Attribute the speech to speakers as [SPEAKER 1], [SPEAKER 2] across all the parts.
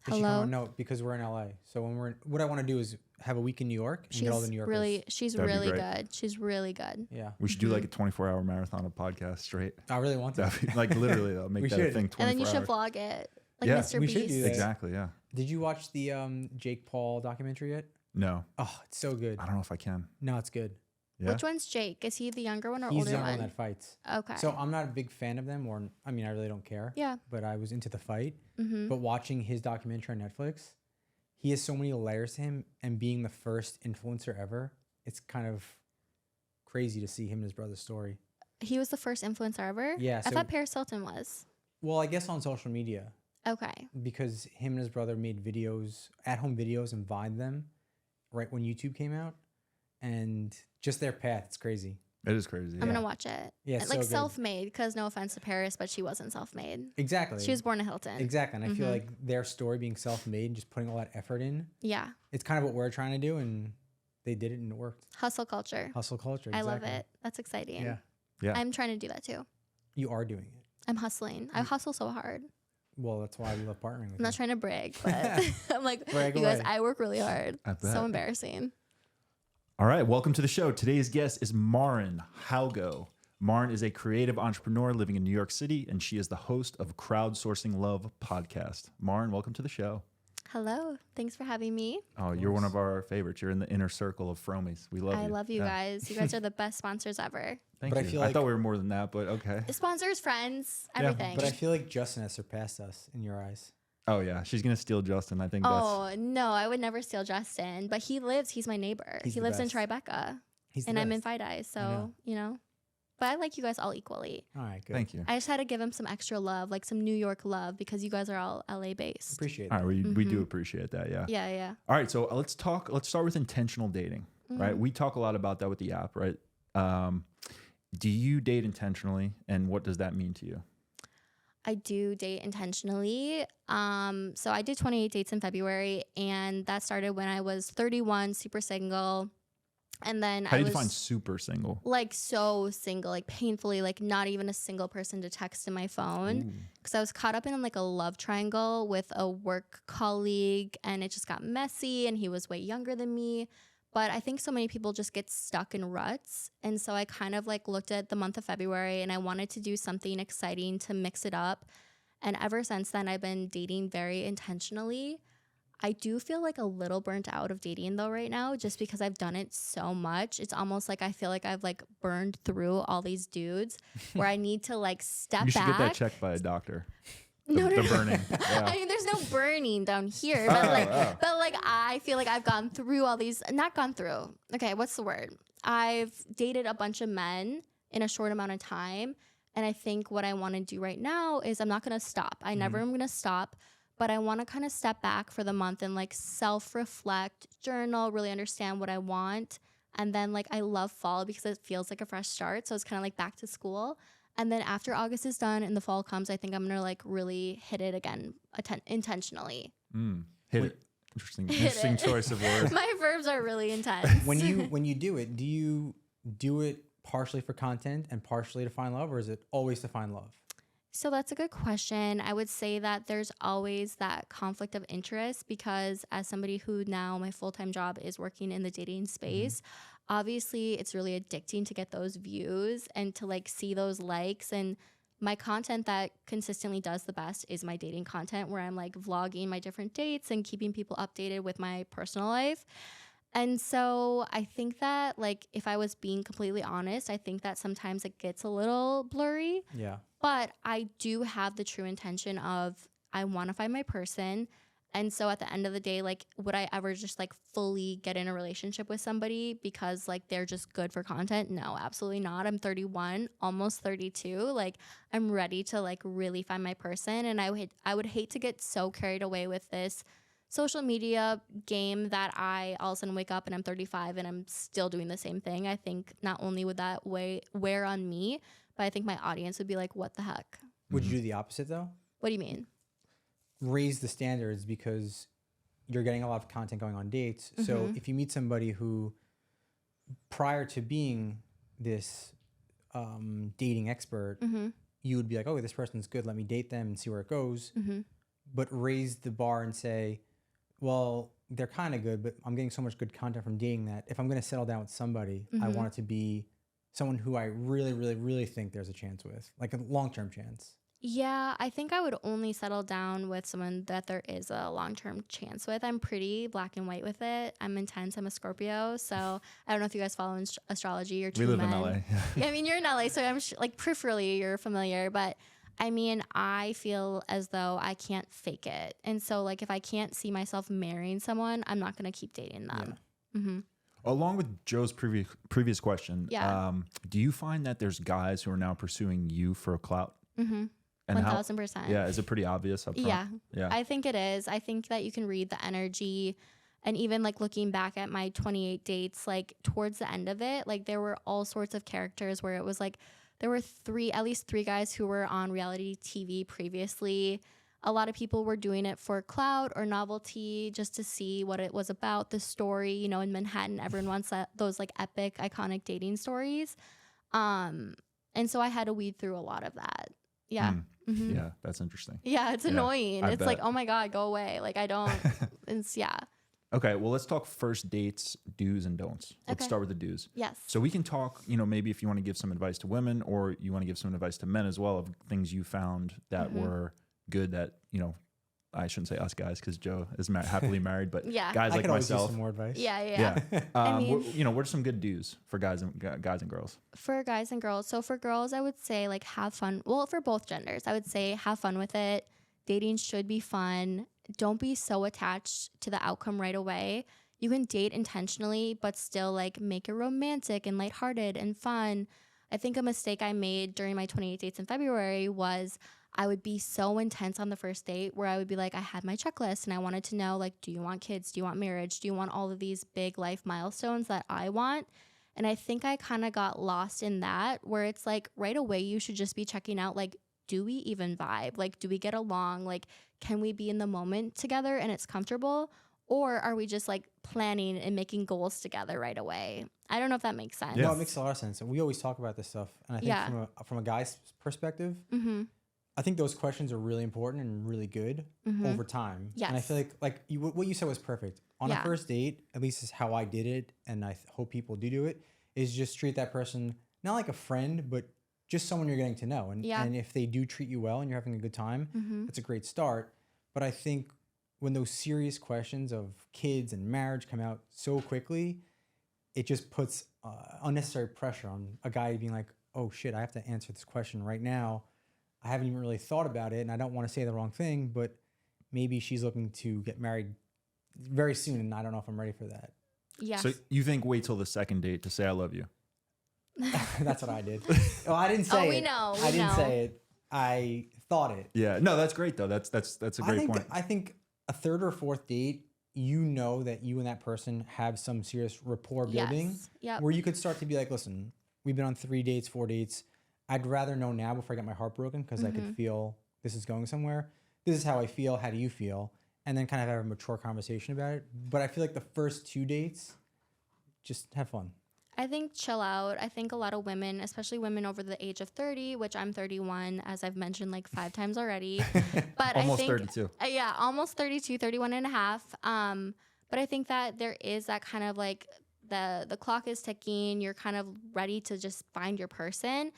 [SPEAKER 1] Hello?
[SPEAKER 2] No, because we're in LA. So what I want to do is have a week in New York and get all the New Yorkers.
[SPEAKER 1] She's
[SPEAKER 3] That'd be
[SPEAKER 1] really
[SPEAKER 3] great.
[SPEAKER 1] good. She's really good.
[SPEAKER 2] Yeah.
[SPEAKER 3] We should do like a 24-hour marathon of podcast straight.
[SPEAKER 2] I really want to.
[SPEAKER 3] That'd be, like literally, I'll make
[SPEAKER 2] We
[SPEAKER 3] that
[SPEAKER 2] should.
[SPEAKER 3] a thing 24
[SPEAKER 1] And then you should
[SPEAKER 3] hours.
[SPEAKER 1] vlog it. Like
[SPEAKER 3] Yeah,
[SPEAKER 1] Mr.
[SPEAKER 2] we
[SPEAKER 1] Beast.
[SPEAKER 2] should do that.
[SPEAKER 3] Exactly, yeah.
[SPEAKER 2] Did you watch the Jake Paul documentary yet?
[SPEAKER 3] No,
[SPEAKER 2] Oh, it's so good.
[SPEAKER 3] I don't know if I can.
[SPEAKER 2] No, it's good.
[SPEAKER 3] Yeah.
[SPEAKER 1] Which one's Jake? Is he the younger one or
[SPEAKER 2] He's
[SPEAKER 1] older
[SPEAKER 2] the only
[SPEAKER 1] one?
[SPEAKER 2] one that fights.
[SPEAKER 1] Okay.
[SPEAKER 2] So I'm not a big fan of them, I really don't care.
[SPEAKER 1] Yeah.
[SPEAKER 2] But I was into the fight.
[SPEAKER 1] Mm-hmm.
[SPEAKER 2] But watching his documentary on Netflix, he has so many layers to him, and being the first influencer ever, it's kind of crazy to see him and his brother's story.
[SPEAKER 1] He was the first influencer ever?
[SPEAKER 2] Yeah.
[SPEAKER 1] I thought Paris Hilton was.
[SPEAKER 2] Well, I guess on social media,
[SPEAKER 1] Okay.
[SPEAKER 2] because him and his brother made videos, at-home videos, and Vined them right when YouTube came out, and just their path, it's crazy.
[SPEAKER 3] It is crazy.
[SPEAKER 1] I'm going to watch it.
[SPEAKER 2] Yeah,
[SPEAKER 1] Like
[SPEAKER 2] so good.
[SPEAKER 1] self-made, because no offense to Paris, but she wasn't self-made.
[SPEAKER 2] Exactly.
[SPEAKER 1] She was born a Hilton.
[SPEAKER 2] Exactly, and I feel like their story being self-made and just putting all that effort in,
[SPEAKER 1] Yeah.
[SPEAKER 2] it's kind of what we're trying to do, and they did it and it worked.
[SPEAKER 1] Hustle culture.
[SPEAKER 2] Hustle culture.
[SPEAKER 1] I love
[SPEAKER 2] exactly.
[SPEAKER 1] it. That's exciting.
[SPEAKER 2] Yeah,
[SPEAKER 3] Yeah.
[SPEAKER 1] I'm trying to do that too.
[SPEAKER 2] you are doing it.
[SPEAKER 1] I'm hustling. I hustle so hard.
[SPEAKER 2] Well, that's why we love partnering with
[SPEAKER 1] I'm not
[SPEAKER 2] you.
[SPEAKER 1] trying to brag, but I'm like,
[SPEAKER 2] Brag
[SPEAKER 1] you guys,
[SPEAKER 2] away.
[SPEAKER 1] I work really hard.
[SPEAKER 3] I bet.
[SPEAKER 1] So embarrassing.
[SPEAKER 3] All right, welcome to the show. Today's guest is Marin Haugo. Marin is a creative entrepreneur living in New York City, and she is the host of Crowdsourcing Love podcast. Marin, welcome to the show.
[SPEAKER 1] Hello. Thanks for having me.
[SPEAKER 3] Oh, you're one of our favorites. You're in the inner circle of Fromies. We love you.
[SPEAKER 1] I love you
[SPEAKER 3] Yeah.
[SPEAKER 1] guys. You guys are the best sponsors ever.
[SPEAKER 3] Thank
[SPEAKER 2] But I
[SPEAKER 3] you.
[SPEAKER 2] feel
[SPEAKER 3] I
[SPEAKER 2] like-
[SPEAKER 3] thought we were more than that, but okay.
[SPEAKER 1] Sponsors, friends,
[SPEAKER 3] Yeah,
[SPEAKER 1] everything.
[SPEAKER 2] But I feel like Justin has surpassed us in your eyes.
[SPEAKER 3] Oh yeah, she's gonna steal Justin. I think
[SPEAKER 1] Oh, no, I would never steal Justin, but he's my neighbor.
[SPEAKER 2] He's
[SPEAKER 1] He
[SPEAKER 2] the
[SPEAKER 1] lives in
[SPEAKER 2] best.
[SPEAKER 1] Tribeca,
[SPEAKER 2] He's the
[SPEAKER 1] and I'm in
[SPEAKER 2] best.
[SPEAKER 1] Five Eyes, so,
[SPEAKER 2] know.
[SPEAKER 1] you know. But I like you guys all equally.
[SPEAKER 2] All right, good.
[SPEAKER 3] Thank you.
[SPEAKER 1] I just had to give him some extra love, like some New York love, because you guys are all LA based.
[SPEAKER 2] Appreciate
[SPEAKER 3] All
[SPEAKER 2] it.
[SPEAKER 3] right, we do appreciate that. Yeah.
[SPEAKER 1] Yeah, yeah.
[SPEAKER 3] All right, so let's start with intentional dating. Right, we talk a lot about that with the app. Right. Do you date intentionally, and what does that mean to you?
[SPEAKER 1] I do date intentionally. So I did 28 dates in February, and that started when I was 31, super single. And then
[SPEAKER 3] How
[SPEAKER 1] I
[SPEAKER 3] do you
[SPEAKER 1] was
[SPEAKER 3] define super single?
[SPEAKER 1] like so single, like painfully, like not even a single person to text in my phone. Because I was caught up in like a love triangle with a work colleague, and it just got messy, and he was way younger than me. But I think so many people just get stuck in ruts. And so I kind of like looked at the month of February, and I wanted to do something exciting to mix it up. And ever since then, I've been dating very intentionally. I do feel like a little burnt out of dating though right now, just because I've done it so much. It's almost like I feel like I've like burned through all these dudes where I need to like step
[SPEAKER 3] You should
[SPEAKER 1] back.
[SPEAKER 3] get that checked by a doctor.
[SPEAKER 1] No,
[SPEAKER 3] The burning.
[SPEAKER 1] I
[SPEAKER 3] Yeah.
[SPEAKER 1] mean, there's no burning down here, but like I feel like I've gone through all these. Not gone through. Okay, what's the word? I've dated a bunch of men in a short amount of time, and I think what I want to do right now is I'm not gonna stop. I never am gonna stop, but I want to kind of step back for the month and like self-reflect, journal, really understand what I want, and then like I love fall because it feels like a fresh start. So it's kind of like back to school. And then after August is done and the fall comes, I think I'm gonna like really hit it again intentionally.
[SPEAKER 3] Hit it. Interesting.
[SPEAKER 1] Hit
[SPEAKER 3] Interesting
[SPEAKER 1] it.
[SPEAKER 3] choice of words.
[SPEAKER 1] My verbs are really intense.
[SPEAKER 2] When you do you do it partially for content and partially to find love, or is it always to find love?
[SPEAKER 1] So that's a good question. I would say that there's always that conflict of interest because as somebody who now my full-time job is working in the dating space, obviously it's really addicting to get those views and to like see those likes. And my content that consistently does the best is my dating content where I'm like vlogging my different dates and keeping people updated with my personal life. And so I think that like if I was being completely honest, I think that sometimes it gets a little blurry.
[SPEAKER 2] Yeah.
[SPEAKER 1] But I do have the true intention of I want to find my person. And so at the end of the day, like, would I ever just like fully get in a relationship with somebody because like they're just good for content? No, absolutely not. I'm 31, almost 32. Like, I'm ready to like really find my person. And I would hate to get so carried away with this social media game that I all of a sudden wake up and I'm 35 and I'm still doing the same thing. I think not only would that wear on me, but I think my audience would be like, what the heck?
[SPEAKER 2] Would you do the opposite though?
[SPEAKER 1] What do you mean?
[SPEAKER 2] Raise the standards because you're getting a lot of content going on dates. So if you meet somebody who prior to being this dating expert, you would be like, oh, this person's good. Let me date them and see where it goes. but raise the bar and say, well, they're kind of good, but I'm getting so much good content from dating that if I'm going to settle down with somebody, I want it to be someone who I really, really, really think there's a chance with, like a long-term chance.
[SPEAKER 1] Yeah, I think I would only settle down with someone that there is a long-term chance with. I'm pretty black and white with it. I'm intense. I'm a Scorpio. So I don't know if you guys follow astrology. You're two
[SPEAKER 3] We live
[SPEAKER 1] men.
[SPEAKER 3] in LA.
[SPEAKER 1] Yeah, I mean, you're in LA, so I'm like peripherally you're familiar. But I mean, I feel as though I can't fake it. And so like if I can't see myself marrying someone, I'm not going to keep dating them.
[SPEAKER 2] Yeah.
[SPEAKER 3] Along with Joe's previous question,
[SPEAKER 1] Yeah.
[SPEAKER 3] Do you find that there's guys who are now pursuing you for a clout? And
[SPEAKER 1] 1000%.
[SPEAKER 3] Yeah, is it pretty obvious up front?
[SPEAKER 1] Yeah. I think it is. I think that you can read the energy. And even like looking back at my 28 dates, like towards the end of it, like there were all sorts of characters where it was like there were at least three guys who were on reality TV previously. A lot of people were doing it for clout or novelty just to see what it was about, the story. You know, in Manhattan, everyone wants those like epic, iconic dating stories. And so I had to weed through a lot of that. Yeah.
[SPEAKER 3] Yeah, that's interesting.
[SPEAKER 1] Yeah, it's annoying.
[SPEAKER 3] I
[SPEAKER 1] It's
[SPEAKER 3] bet.
[SPEAKER 1] like, oh my God, go away. Like I don't, yeah.
[SPEAKER 3] Okay, well, let's talk first dates, do's and don'ts. Let's
[SPEAKER 1] Okay.
[SPEAKER 3] start with the do's.
[SPEAKER 1] Yes.
[SPEAKER 3] So we can talk, maybe if you want to give some advice to women or you want to give some advice to men as well of things you found that were good that, I shouldn't say us guys because Joe is happily married, but
[SPEAKER 1] Yeah.
[SPEAKER 3] guys
[SPEAKER 2] I
[SPEAKER 3] like
[SPEAKER 2] could always use
[SPEAKER 3] myself.
[SPEAKER 2] some more advice.
[SPEAKER 1] Yeah.
[SPEAKER 3] I
[SPEAKER 1] mean-
[SPEAKER 3] what are some good do's for guys and girls?
[SPEAKER 1] For guys and girls. So for girls, I would say like have fun. Well, for both genders, I would say have fun with it. Dating should be fun. Don't be so attached to the outcome right away. You can date intentionally, but still like make it romantic and lighthearted and fun. I think a mistake I made during my 28 dates in February was I would be so intense on the first date where I would be like, I had my checklist and I wanted to know, like, do you want kids? Do you want marriage? Do you want all of these big life milestones that I want? And I think I kind of got lost in that where it's like right away, you should just be checking out, like, do we even vibe? Like, do we get along? Like, can we be in the moment together and it's comfortable? Or are we just like planning and making goals together right away? I don't know if that makes sense.
[SPEAKER 2] No, it makes a lot of sense. And we always talk about this stuff. And I think
[SPEAKER 1] Yeah.
[SPEAKER 2] from a guy's perspective, I think those questions are really important and really good over time.
[SPEAKER 1] Yes.
[SPEAKER 2] And I feel like what you said was perfect. On
[SPEAKER 1] Yeah.
[SPEAKER 2] a first date, at least is how I did it, and I hope people do it, is just treat that person not like a friend, but just someone you're getting to know. And,
[SPEAKER 1] Yeah.
[SPEAKER 2] and if they do treat you well and you're having a good time, that's a great start. But I think when those serious questions of kids and marriage come out so quickly, it just puts unnecessary pressure on a guy being like, oh shit, I have to answer this question right now. I haven't even really thought about it and I don't want to say the wrong thing, but maybe she's looking to get married very soon and I don't know if I'm ready for that.
[SPEAKER 1] Yes.
[SPEAKER 3] So you think wait till the second date to say I love you?
[SPEAKER 2] That's what I did. Oh, I didn't say it.
[SPEAKER 1] we know.
[SPEAKER 2] I didn't say it. I thought it.
[SPEAKER 3] Yeah. No, that's great though. That's a great point.
[SPEAKER 2] I think a third or fourth date, you know that you and that person have some serious rapport building
[SPEAKER 1] Yes. Yep.
[SPEAKER 2] where you could start to be like, listen, we've been on 3 dates, 4 dates. I'd rather know now before I get my heart broken because I could feel this is going somewhere. This is how I feel. How do you feel? And then kind of have a mature conversation about it. But I feel like the first 2 dates, just have fun.
[SPEAKER 1] I think chill out. I think a lot of women, especially women over the age of 30, which I'm 31, as I've mentioned like 5 times already. But
[SPEAKER 3] Almost
[SPEAKER 1] I think,
[SPEAKER 3] 32.
[SPEAKER 1] Yeah, almost 32, 31 and a half. But I think that there is that kind of like the clock is ticking. You're kind of ready to just find your person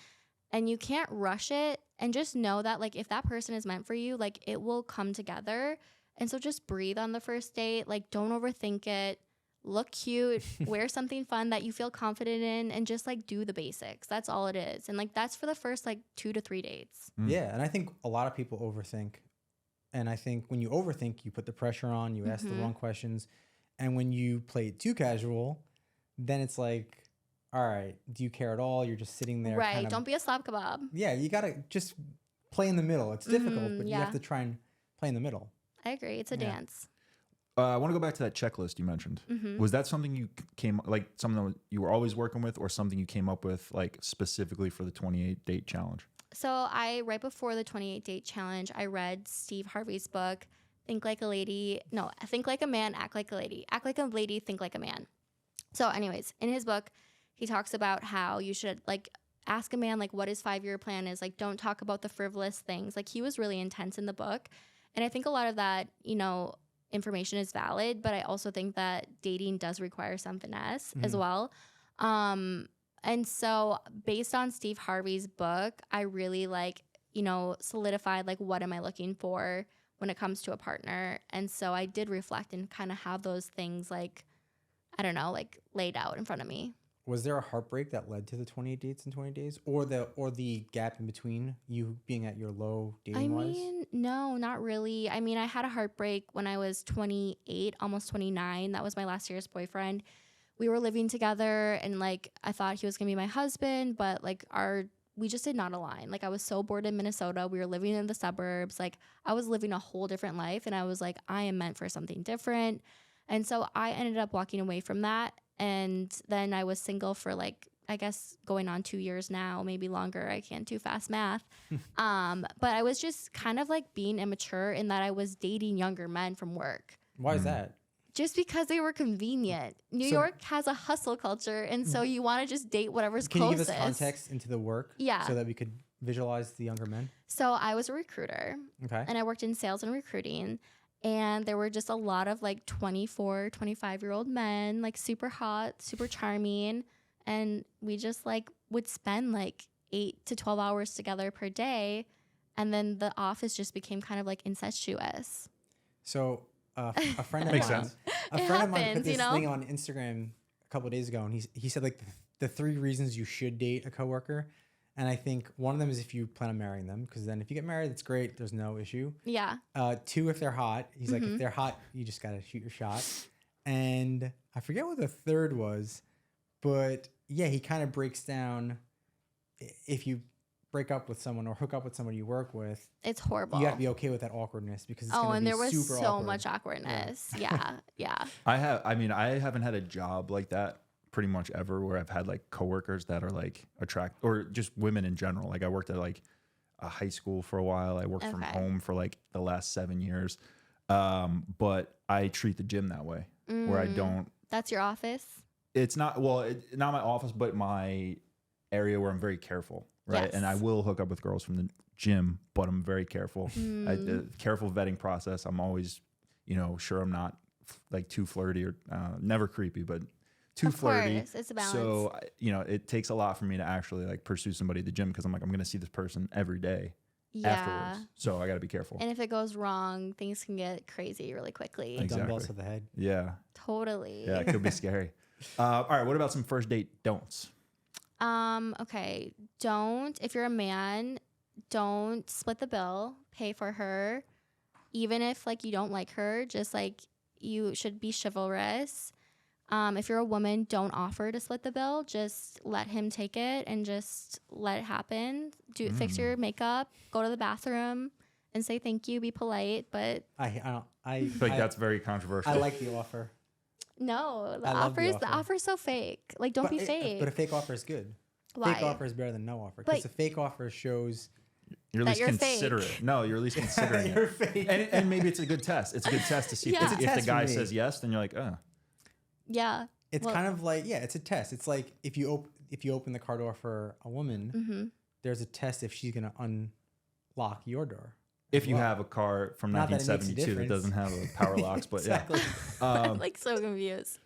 [SPEAKER 1] and you can't rush it. And just know that like if that person is meant for you, like it will come together. And so just breathe on the first date. Like don't overthink it. Look cute, wear something fun that you feel confident in, and just like do the basics. That's all it is. And like that's for the first like 2 to 3 dates.
[SPEAKER 2] Yeah. And I think a lot of people overthink. And I think when you overthink, you put the pressure on, you ask the wrong questions. And when you play it too casual, then it's like, all right, do you care at all? You're just sitting there.
[SPEAKER 1] Right.
[SPEAKER 2] kind of-
[SPEAKER 1] Don't be a slap kebab.
[SPEAKER 2] Yeah. You got to just play in the middle. It's difficult, but you
[SPEAKER 1] yeah.
[SPEAKER 2] have to try and play in the middle.
[SPEAKER 1] I agree. It's a
[SPEAKER 2] Yeah.
[SPEAKER 1] dance.
[SPEAKER 3] I want to go back to that checklist you mentioned. Was that something you something that you were always working with, or something you came up with like specifically for the 28 date challenge?
[SPEAKER 1] So right before the 28 date challenge, I read Steve Harvey's book, Think Like a Lady. No, Think Like a Man, Act Like a Lady. Act like a lady, think like a man. So anyways, in his book, he talks about how you should like ask a man like what his 5-year plan is. Like don't talk about the frivolous things. Like he was really intense in the book. And I think a lot of that, information is valid, but I also think that dating does require some finesse as well. And so based on Steve Harvey's book, I really solidified what am I looking for when it comes to a partner. And so I did reflect and kind of have those things laid out in front of me.
[SPEAKER 2] Was there a heartbreak that led to the 28 dates in 20 days, or the gap in between you being at your low dating wise?
[SPEAKER 1] No, not really. I mean, I had a heartbreak when I was 28, almost 29. That was my last year's boyfriend. We were living together, and I thought he was gonna be my husband, but we just did not align. I was so bored in Minnesota. We were living in the suburbs. I was living a whole different life, and I was like, I am meant for something different. And so I ended up walking away from that. And then I was single for I guess going on 2 years now, maybe longer. I can't do fast math. But I was just kind of being immature in that I was dating younger men from work.
[SPEAKER 2] Why is that?
[SPEAKER 1] Just because they were convenient. New York has a hustle culture, and so you want to just date whatever's closest.
[SPEAKER 2] Can you give us context into the work?
[SPEAKER 1] Yeah.
[SPEAKER 2] So that we could visualize the younger men?
[SPEAKER 1] So I was a recruiter. Okay. And I worked in sales and recruiting. And there were just a lot of 24, 25-year-old men, super hot, super charming. And we just would spend 8 to 12 hours together per day. And then the office just became kind of incestuous.
[SPEAKER 2] So a friend of
[SPEAKER 3] Makes
[SPEAKER 2] mine,
[SPEAKER 3] sense.
[SPEAKER 2] Friend of mine put this thing on Instagram a couple of days ago. And he said the 3 reasons you should date a coworker. And I think one of them is if you plan on marrying them, because then if you get married, that's great. There's no issue.
[SPEAKER 1] Yeah.
[SPEAKER 2] 2, if they're hot. He's like, if they're hot, you just got to shoot your shot. And I forget what the third was, but yeah, he kind of breaks down if you break up with someone or hook up with someone you work with.
[SPEAKER 1] It's horrible.
[SPEAKER 2] You got to be okay with that awkwardness because it's
[SPEAKER 1] and there was
[SPEAKER 2] super
[SPEAKER 1] so
[SPEAKER 2] awkward.
[SPEAKER 1] much awkwardness. Yeah. Yeah.
[SPEAKER 3] I haven't had a job like that pretty much ever where I've had coworkers that are or just women in general. I worked at a high school for a while. I worked from home for the last 7 years. But I treat the gym that way where I don't.
[SPEAKER 1] That's your office?
[SPEAKER 3] It's not, not my office, but my area where I'm very careful. Right.
[SPEAKER 1] Yes.
[SPEAKER 3] And I will hook up with girls from the gym, but I'm very careful. Careful vetting process. I'm always, sure I'm not too flirty or never creepy, but too flirty.
[SPEAKER 1] Course, it's a balance.
[SPEAKER 3] So, it takes a lot for me to actually pursue somebody at the gym because I'm going to see this person every day afterwards. So I got to be careful.
[SPEAKER 1] And if it goes wrong, things can get crazy really quickly.
[SPEAKER 2] Exactly. Dumbbells to the head.
[SPEAKER 3] Yeah.
[SPEAKER 1] Totally.
[SPEAKER 3] Yeah, it could be scary. All right. What about some first date don'ts?
[SPEAKER 1] Okay. If you're a man, don't split the bill, pay for her. Even if you don't like her, just you should be chivalrous. If you're a woman, don't offer to split the bill. Just let him take it and just let it happen. Fix your makeup, go to the bathroom and say thank you, be polite. But
[SPEAKER 2] I
[SPEAKER 3] feel like that's very controversial.
[SPEAKER 2] I like the offer.
[SPEAKER 1] No, the offer's so fake. Don't be fake.
[SPEAKER 2] But a fake offer is good.
[SPEAKER 1] Why?
[SPEAKER 2] Fake offer is better than no offer because a fake offer shows
[SPEAKER 3] you're at least considerate.
[SPEAKER 1] Fake.
[SPEAKER 3] No, you're at least considering
[SPEAKER 2] you're
[SPEAKER 3] it.
[SPEAKER 2] fake.
[SPEAKER 3] And maybe it's a good test. It's a good test to see if the guy says yes, then you're like, oh.
[SPEAKER 1] Yeah.
[SPEAKER 2] It's kind of it's a test. It's like if you open the car door for a woman, there's a test if she's gonna unlock your door.
[SPEAKER 3] If you have a car from 1972 that doesn't have a power locks, but
[SPEAKER 2] exactly.
[SPEAKER 1] I'm so confused.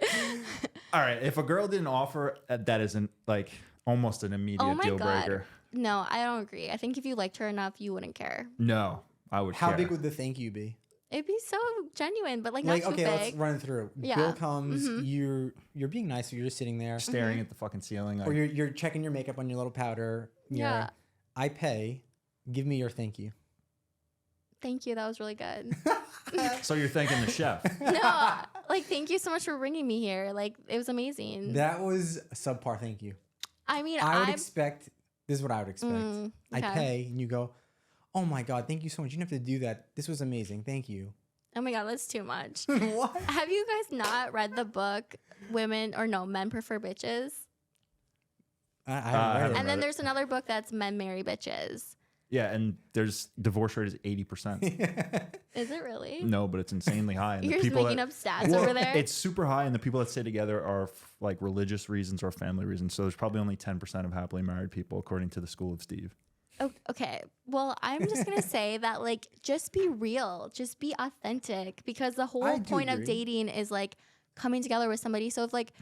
[SPEAKER 3] All right, if a girl didn't offer, that isn't almost an immediate deal breaker.
[SPEAKER 1] No, I don't agree. I think if you liked her enough, you wouldn't care.
[SPEAKER 3] No, I would.
[SPEAKER 2] How big would the thank you be?
[SPEAKER 1] It'd be so genuine, but not too
[SPEAKER 2] okay,
[SPEAKER 1] big.
[SPEAKER 2] let's run through.
[SPEAKER 1] Yeah.
[SPEAKER 2] Girl comes, you're being nice, so you're just sitting there
[SPEAKER 3] staring at the fucking ceiling,
[SPEAKER 2] or you're checking your makeup on your little powder mirror.
[SPEAKER 1] Yeah.
[SPEAKER 2] I pay. Give me your thank you.
[SPEAKER 1] Thank you. That was really good.
[SPEAKER 3] So you're thanking the chef?
[SPEAKER 1] No, thank you so much for bringing me here. It was amazing.
[SPEAKER 2] That was a subpar thank you.
[SPEAKER 1] I mean,
[SPEAKER 2] I would expect. This is what I would expect.
[SPEAKER 1] Okay.
[SPEAKER 2] I pay, and you go, "Oh my god, thank you so much. You didn't have to do that. This was amazing. Thank you."
[SPEAKER 1] Oh my god, that's too much.
[SPEAKER 2] What?
[SPEAKER 1] Have you guys not read the book Men Prefer Bitches?
[SPEAKER 2] I haven't read it.
[SPEAKER 1] And then there's another book that's Men Marry Bitches.
[SPEAKER 3] Yeah, and there's divorce rate is 80%.
[SPEAKER 1] Is it really?
[SPEAKER 3] No, but it's insanely high. And
[SPEAKER 1] You're just making up stats over there?
[SPEAKER 3] It's super high, and the people that stay together are religious reasons or family reasons. So there's probably only 10% of happily married people, according to the School of Steve.
[SPEAKER 1] Okay. Well, I'm just going to say that, like, just be real, just be authentic, because the
[SPEAKER 2] I
[SPEAKER 1] whole
[SPEAKER 2] do
[SPEAKER 1] point of
[SPEAKER 2] agree.
[SPEAKER 1] dating is like coming together with somebody. So if like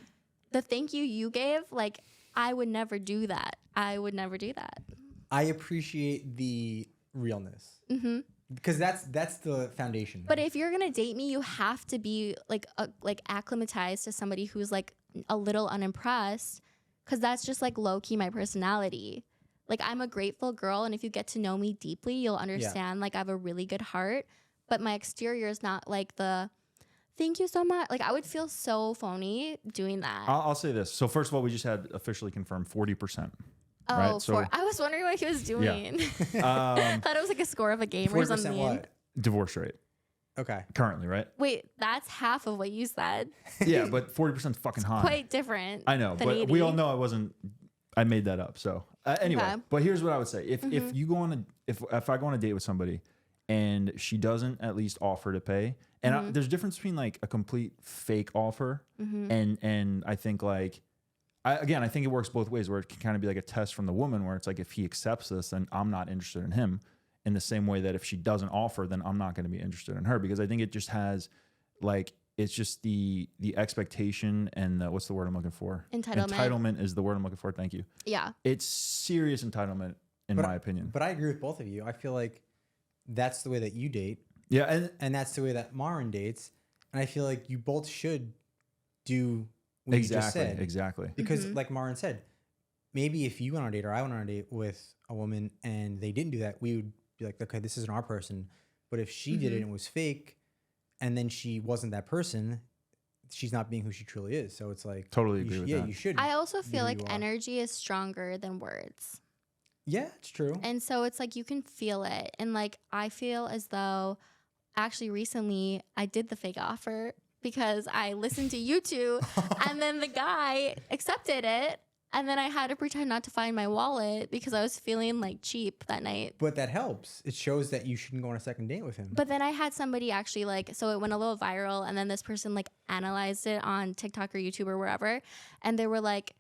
[SPEAKER 1] the thank you gave, like, I would never do that. I would never do that.
[SPEAKER 2] I appreciate the realness because that's the foundation.
[SPEAKER 1] But if you're going to date me, you have to be like, acclimatized to somebody who's like a little unimpressed, because that's just like low key my personality. Like, I'm a grateful girl, and if you get to know me deeply, you'll understand like I have a really good heart, but my exterior is not like the thank you so much. Like, I would feel so phony doing that.
[SPEAKER 3] I'll say this. So first of all, we just had officially confirmed 40%.
[SPEAKER 1] Oh,
[SPEAKER 3] right? So
[SPEAKER 1] I was wondering what he was doing. Thought it was like a score of a game or
[SPEAKER 2] 40%
[SPEAKER 1] something.
[SPEAKER 2] what?
[SPEAKER 3] divorce rate
[SPEAKER 2] Okay.
[SPEAKER 3] currently, right?
[SPEAKER 1] Wait, that's half of what you said.
[SPEAKER 3] Yeah, but 40% is fucking high.
[SPEAKER 1] Quite different.
[SPEAKER 3] I know,
[SPEAKER 1] than
[SPEAKER 3] but
[SPEAKER 1] 80.
[SPEAKER 3] we all know I made that up. So anyway,
[SPEAKER 1] Okay.
[SPEAKER 3] but here's what I would say: if you go on if I go on a date with somebody and she doesn't at least offer to pay, and there's a difference between like a complete fake offer and I think like I think it works both ways, where it can kind of be like a test from the woman, where it's like, if he accepts this, then I'm not interested in him, in the same way that if she doesn't offer, then I'm not going to be interested in her, because I think it just has like, it's just the expectation and what's the word I'm looking for?
[SPEAKER 1] Entitlement.
[SPEAKER 3] Entitlement is the word I'm looking for. Thank you.
[SPEAKER 1] Yeah.
[SPEAKER 3] It's serious entitlement in my opinion.
[SPEAKER 2] But I agree with both of you. I feel like that's the way that you date,
[SPEAKER 3] Yeah,
[SPEAKER 2] and that's the way that Marin dates, and I feel like you both should do what you just said.
[SPEAKER 3] Exactly.
[SPEAKER 2] Because like Marin said, maybe if you went on a date or I went on a date with a woman and they didn't do that, we would be like, okay, this isn't our person. But if she did it and it was fake, and then she wasn't that person, she's not being who she truly is. So it's like,
[SPEAKER 3] Totally agree with that.
[SPEAKER 2] you should.
[SPEAKER 1] I also feel
[SPEAKER 2] who
[SPEAKER 1] like
[SPEAKER 2] you are.
[SPEAKER 1] energy is stronger than words.
[SPEAKER 2] Yeah, it's true.
[SPEAKER 1] And so it's like you can feel it. And like, I feel as though actually recently I did the fake offer because I listened to you two and then the guy accepted it. And then I had to pretend not to find my wallet because I was feeling like cheap that night.
[SPEAKER 2] But that helps. It shows that you shouldn't go on a second date with him.
[SPEAKER 1] But then I had somebody actually like, so it went a little viral, and then this person like analyzed it on TikTok or YouTube or wherever. And they were like,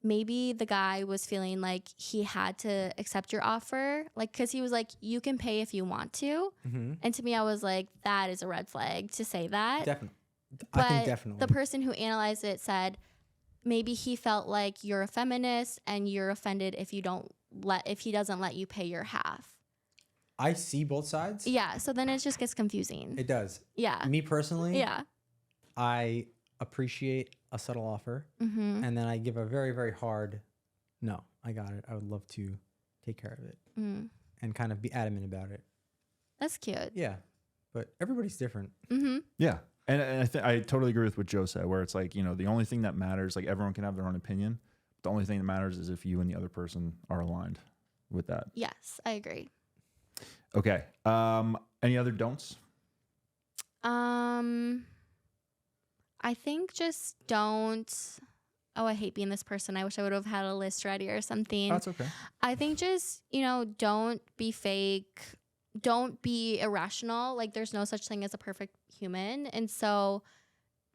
[SPEAKER 1] maybe the guy was feeling like he had to accept your offer. Like, cause he was like, you can pay if you want to. And to me, I was like, that is a red flag to say that.
[SPEAKER 2] Definitely.
[SPEAKER 1] But
[SPEAKER 2] I think definitely.
[SPEAKER 1] the person who analyzed it said, maybe he felt like you're a feminist and you're offended if he doesn't let you pay your half.
[SPEAKER 2] I see both sides.
[SPEAKER 1] Yeah, so then it just gets confusing.
[SPEAKER 2] It does.
[SPEAKER 1] Yeah.
[SPEAKER 2] Me personally,
[SPEAKER 1] Yeah.
[SPEAKER 2] I appreciate a subtle offer, and then I give a very, very hard, no, I got it. I would love to take care of it and kind of be adamant about it.
[SPEAKER 1] That's cute.
[SPEAKER 2] Yeah, but everybody's different.
[SPEAKER 3] Yeah. And I totally agree with what Joe said, where it's like, you know, the only thing that matters, like everyone can have their own opinion. The only thing that matters is if you and the other person are aligned with that.
[SPEAKER 1] Yes, I agree.
[SPEAKER 3] Okay. Any other don'ts?
[SPEAKER 1] I think just don't. Oh, I hate being this person. I wish I would have had a list ready or something.
[SPEAKER 3] That's okay.
[SPEAKER 1] I think just, don't be fake. Don't be irrational. Like, there's no such thing as a perfect human. And so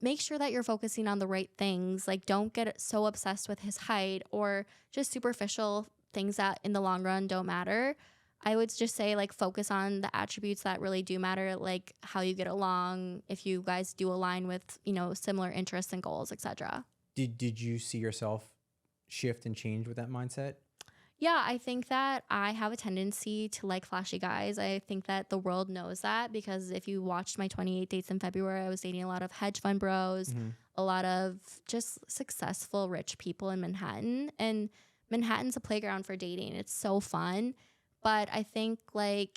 [SPEAKER 1] make sure that you're focusing on the right things. Like, don't get so obsessed with his height or just superficial things that in the long run don't matter. I would just say, like, focus on the attributes that really do matter, like how you get along, if you guys do align with, similar interests and goals, etc.
[SPEAKER 2] Did you see yourself shift and change with that mindset?
[SPEAKER 1] Yeah, I think that I have a tendency to like flashy guys. I think that the world knows that, because if you watched my 28 dates in February, I was dating a lot of hedge fund bros, a lot of just successful rich people in Manhattan. And Manhattan's a playground for dating. It's so fun. But I think the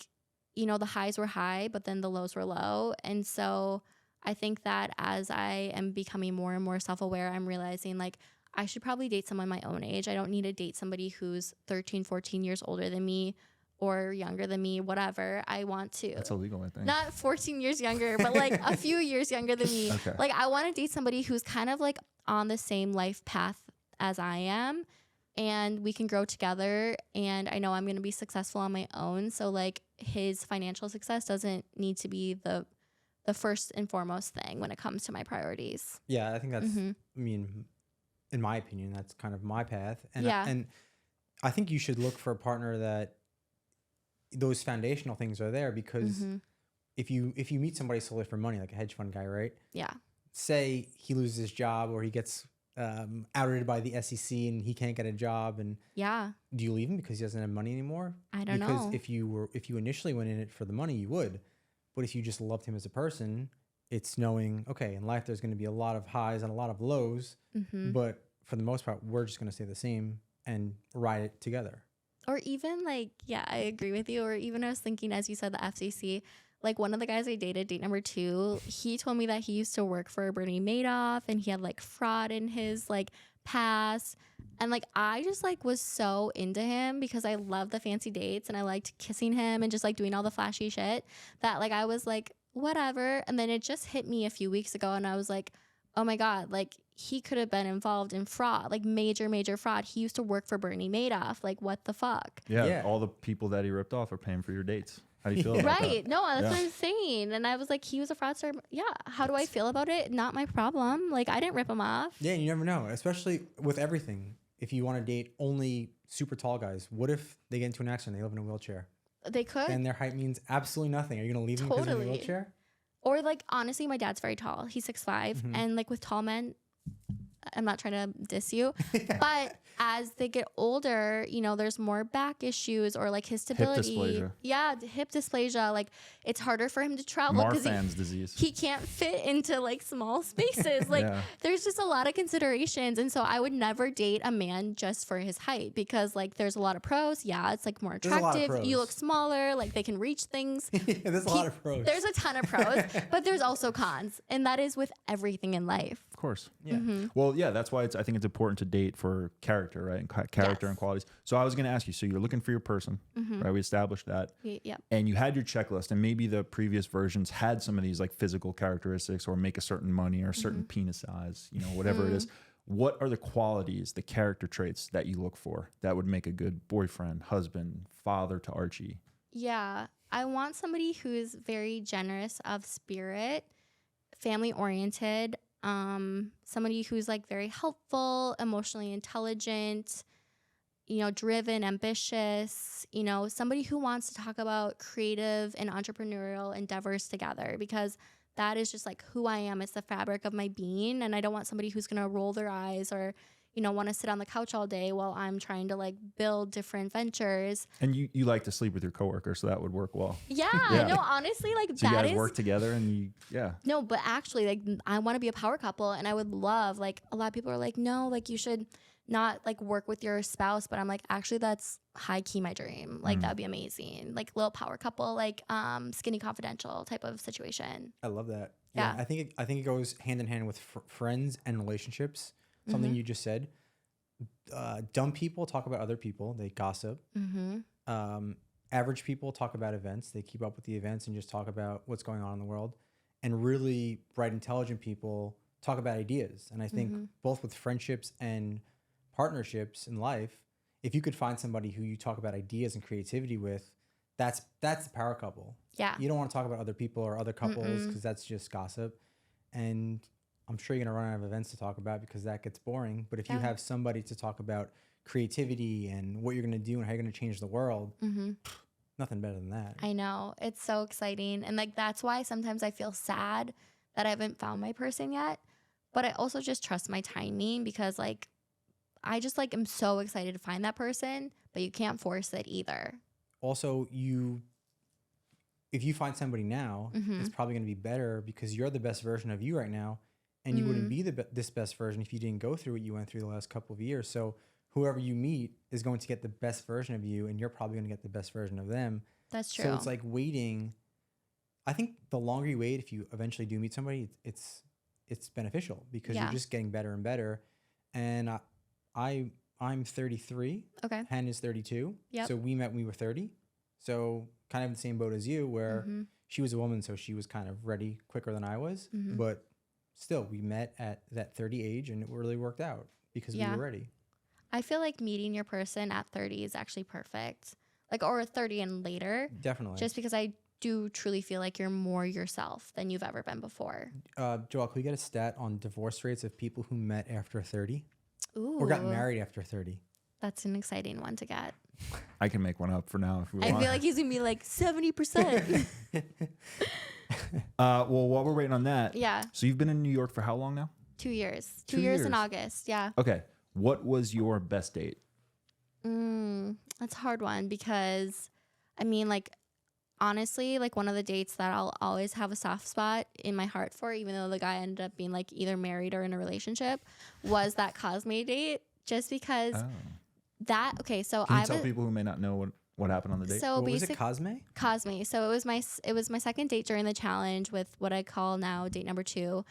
[SPEAKER 1] highs were high, but then the lows were low. And so I think that as I am becoming more and more self-aware, I'm realizing like I should probably date someone my own age. I don't need to date somebody who's 13, 14 years older than me or younger than me, whatever. I want to.
[SPEAKER 3] That's illegal, I think.
[SPEAKER 1] Not 14 years younger, but like a few years younger than me.
[SPEAKER 3] Okay.
[SPEAKER 1] Like, I want to date somebody who's kind of like on the same life path as I am, and we can grow together. And I know I'm going to be successful on my own. So like his financial success doesn't need to be the first and foremost thing when it comes to my priorities.
[SPEAKER 2] Yeah, I think that's, I mean, in my opinion, that's kind of my path. And
[SPEAKER 1] Yeah.
[SPEAKER 2] and I think you should look for a partner that those foundational things are there because if you meet somebody solely for money, like a hedge fund guy, right?
[SPEAKER 1] Yeah.
[SPEAKER 2] Say he loses his job or he gets outed by the SEC and he can't get a job, and do you leave him because he doesn't have money anymore?
[SPEAKER 1] I don't know.
[SPEAKER 2] Because if you initially went in it for the money, you would, but if you just loved him as a person, it's knowing, okay, in life there's going to be a lot of highs and a lot of lows, but for the most part, we're just going to stay the same and ride it together.
[SPEAKER 1] Or even like, yeah, I agree with you. Or even I was thinking, as you said, the FCC, like one of the guys I dated, date number 2, he told me that he used to work for Bernie Madoff and he had like fraud in his like past. And like, I just like was so into him because I love the fancy dates and I liked kissing him and just like doing all the flashy shit that like, I was like, whatever. And then it just hit me a few weeks ago and I was like, oh my God, like he could have been involved in fraud, like major fraud. He used to work for Bernie Madoff. Like, what the fuck?
[SPEAKER 3] Yeah. All the people that he ripped off are paying for your dates. How do you feel about that?
[SPEAKER 1] Right. No, that's what I'm saying. And I was like, he was a fraudster. Yeah. How do I feel about it? Not my problem. Like, I didn't rip him off.
[SPEAKER 2] Yeah, you never know, especially with everything. If you want to date only super tall guys, what if they get into an accident, they live in a wheelchair?
[SPEAKER 1] They could.
[SPEAKER 2] And their height means absolutely nothing. Are you going to leave them because they're in a wheelchair?
[SPEAKER 1] Or like, honestly, my dad's very tall. He's 6'5". And like with tall men, I'm not trying to diss you, but as they get older, you know, there's more back issues or like his stability.
[SPEAKER 3] Hip dysplasia.
[SPEAKER 1] Yeah, hip dysplasia. Like it's harder for him to travel
[SPEAKER 3] Marfan's disease.
[SPEAKER 1] He can't fit into like small spaces. Like there's just a lot of considerations. And so I would never date a man just for his height because like there's a lot of pros. Yeah, it's like more attractive. You look smaller, like they can reach things.
[SPEAKER 2] There's a lot of pros.
[SPEAKER 1] There's a ton of pros, but there's also cons. And that is with everything in life.
[SPEAKER 3] Of course.
[SPEAKER 2] Yeah.
[SPEAKER 3] Well, yeah, that's why I think it's important to date for character, right? And character and qualities. So I was going to ask you, so you're looking for your person, right? We established that.
[SPEAKER 1] Yep.
[SPEAKER 3] And you had your checklist, and maybe the previous versions had some of these like physical characteristics or make a certain money or a certain penis size, you know, whatever it is. What are the qualities, the character traits that you look for that would make a good boyfriend, husband, father to Archie?
[SPEAKER 1] Yeah. I want somebody who is very generous of spirit, family oriented, somebody who's like very helpful, emotionally intelligent, you know, driven, ambitious, you know, somebody who wants to talk about creative and entrepreneurial endeavors together because that is just like who I am. It's the fabric of my being. And I don't want somebody who's going to roll their eyes or, you know, want to sit on the couch all day while I'm trying to like build different ventures.
[SPEAKER 3] And you like to sleep with your coworker, so that would work well.
[SPEAKER 1] Yeah. No, honestly, like
[SPEAKER 3] so you guys work together and No,
[SPEAKER 1] but actually, like I want to be a power couple and I would love, like a lot of people are like, no, like you should not like work with your spouse, but I'm like, actually that's high key my dream. Like that'd be amazing. Like little power couple, like Skinny Confidential type of situation.
[SPEAKER 2] I love that. Yeah. I think it goes hand in hand with friends and relationships. Something you just said. Dumb people talk about other people. They gossip. Average people talk about events. They keep up with the events and just talk about what's going on in the world. And really bright, intelligent people talk about ideas. And I think both with friendships and partnerships in life, if you could find somebody who you talk about ideas and creativity with, that's the power couple.
[SPEAKER 1] Yeah.
[SPEAKER 2] You don't want to talk about other people or other couples because that's just gossip. And I'm sure you're going to run out of events to talk about because that gets boring. But if you have somebody to talk about creativity and what you're going to do and how you're going to change the world, nothing better than that.
[SPEAKER 1] I know. It's so exciting. And like, that's why sometimes I feel sad that I haven't found my person yet. But I also just trust my timing because like, I just like am so excited to find that person, but you can't force it either.
[SPEAKER 2] Also, if you find somebody now, it's probably going to be better because you're the best version of you right now. And you wouldn't be this best version if you didn't go through what you went through the last couple of years. So whoever you meet is going to get the best version of you, and you're probably going to get the best version of them.
[SPEAKER 1] That's true.
[SPEAKER 2] So it's like waiting. I think the longer you wait, if you eventually do meet somebody, it's beneficial because you're just getting better and better. And I'm 33.
[SPEAKER 1] Okay.
[SPEAKER 2] Hen is 32.
[SPEAKER 1] Yep.
[SPEAKER 2] So we met when we were 30. So kind of in the same boat as you, where she was a woman, so she was kind of ready quicker than I was. But still, we met at that 30 age and it really worked out because we were ready.
[SPEAKER 1] I feel like meeting your person at 30 is actually perfect. Like, or 30 and later.
[SPEAKER 2] Definitely.
[SPEAKER 1] Just because I do truly feel like you're more yourself than you've ever been before.
[SPEAKER 2] Joelle, could we get a stat on divorce rates of people who met after 30?
[SPEAKER 1] Ooh.
[SPEAKER 2] Or got married after 30?
[SPEAKER 1] That's an exciting one to get.
[SPEAKER 3] I can make one up for now if we
[SPEAKER 1] I
[SPEAKER 3] want.
[SPEAKER 1] feel like he's gonna be like 70%.
[SPEAKER 3] Well, while we're waiting on that,
[SPEAKER 1] Yeah.
[SPEAKER 3] So you've been in New York for how long now?
[SPEAKER 1] 2 years. 2
[SPEAKER 3] 2
[SPEAKER 1] years in
[SPEAKER 3] years.
[SPEAKER 1] August. Yeah.
[SPEAKER 3] Okay. What was your best date?
[SPEAKER 1] That's a hard one because, I mean, like, honestly, like one of the dates that I'll always have a soft spot in my heart for, even though the guy ended up being like either married or in a relationship, was that Cosme date. Just because that, okay, so
[SPEAKER 3] Can you
[SPEAKER 1] I
[SPEAKER 3] tell
[SPEAKER 1] was,
[SPEAKER 3] people who may not know what happened on the date?
[SPEAKER 1] so
[SPEAKER 2] What was it,
[SPEAKER 1] basic
[SPEAKER 2] Cosme?
[SPEAKER 1] Cosme. So it was my second date during the challenge with what I call now date number 2.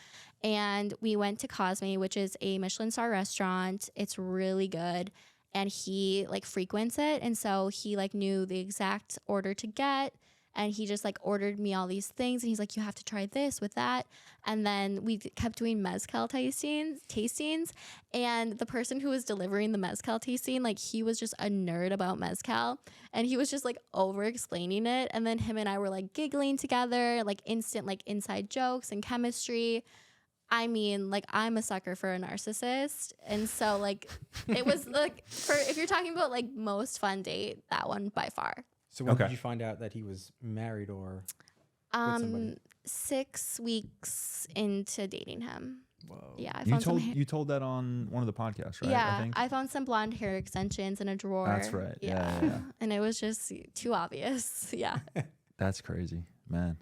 [SPEAKER 1] And we went to Cosme, which is a Michelin star restaurant. It's really good. And he like frequents it. And so he like knew the exact order to get. And he just like ordered me all these things. And he's like, you have to try this with that. And then we kept doing mezcal tastings. And the person who was delivering the mezcal tasting, like he was just a nerd about mezcal. And he was just like over explaining it. And then him and I were like giggling together, like instant like inside jokes and chemistry. I mean, like I'm a sucker for a narcissist. And so like it was like if you're talking about like most fun date, that one by far.
[SPEAKER 2] So when did you find out that he was married or with somebody?
[SPEAKER 1] 6 weeks into dating him.
[SPEAKER 2] Whoa.
[SPEAKER 1] Yeah, I
[SPEAKER 3] You
[SPEAKER 1] found
[SPEAKER 3] told
[SPEAKER 1] some.
[SPEAKER 3] you told that on one of the podcasts, right?
[SPEAKER 1] Yeah,
[SPEAKER 3] I think.
[SPEAKER 1] I found some blonde hair extensions in a drawer.
[SPEAKER 3] That's right. Yeah.
[SPEAKER 1] And it was just too obvious. Yeah.
[SPEAKER 3] That's crazy, man.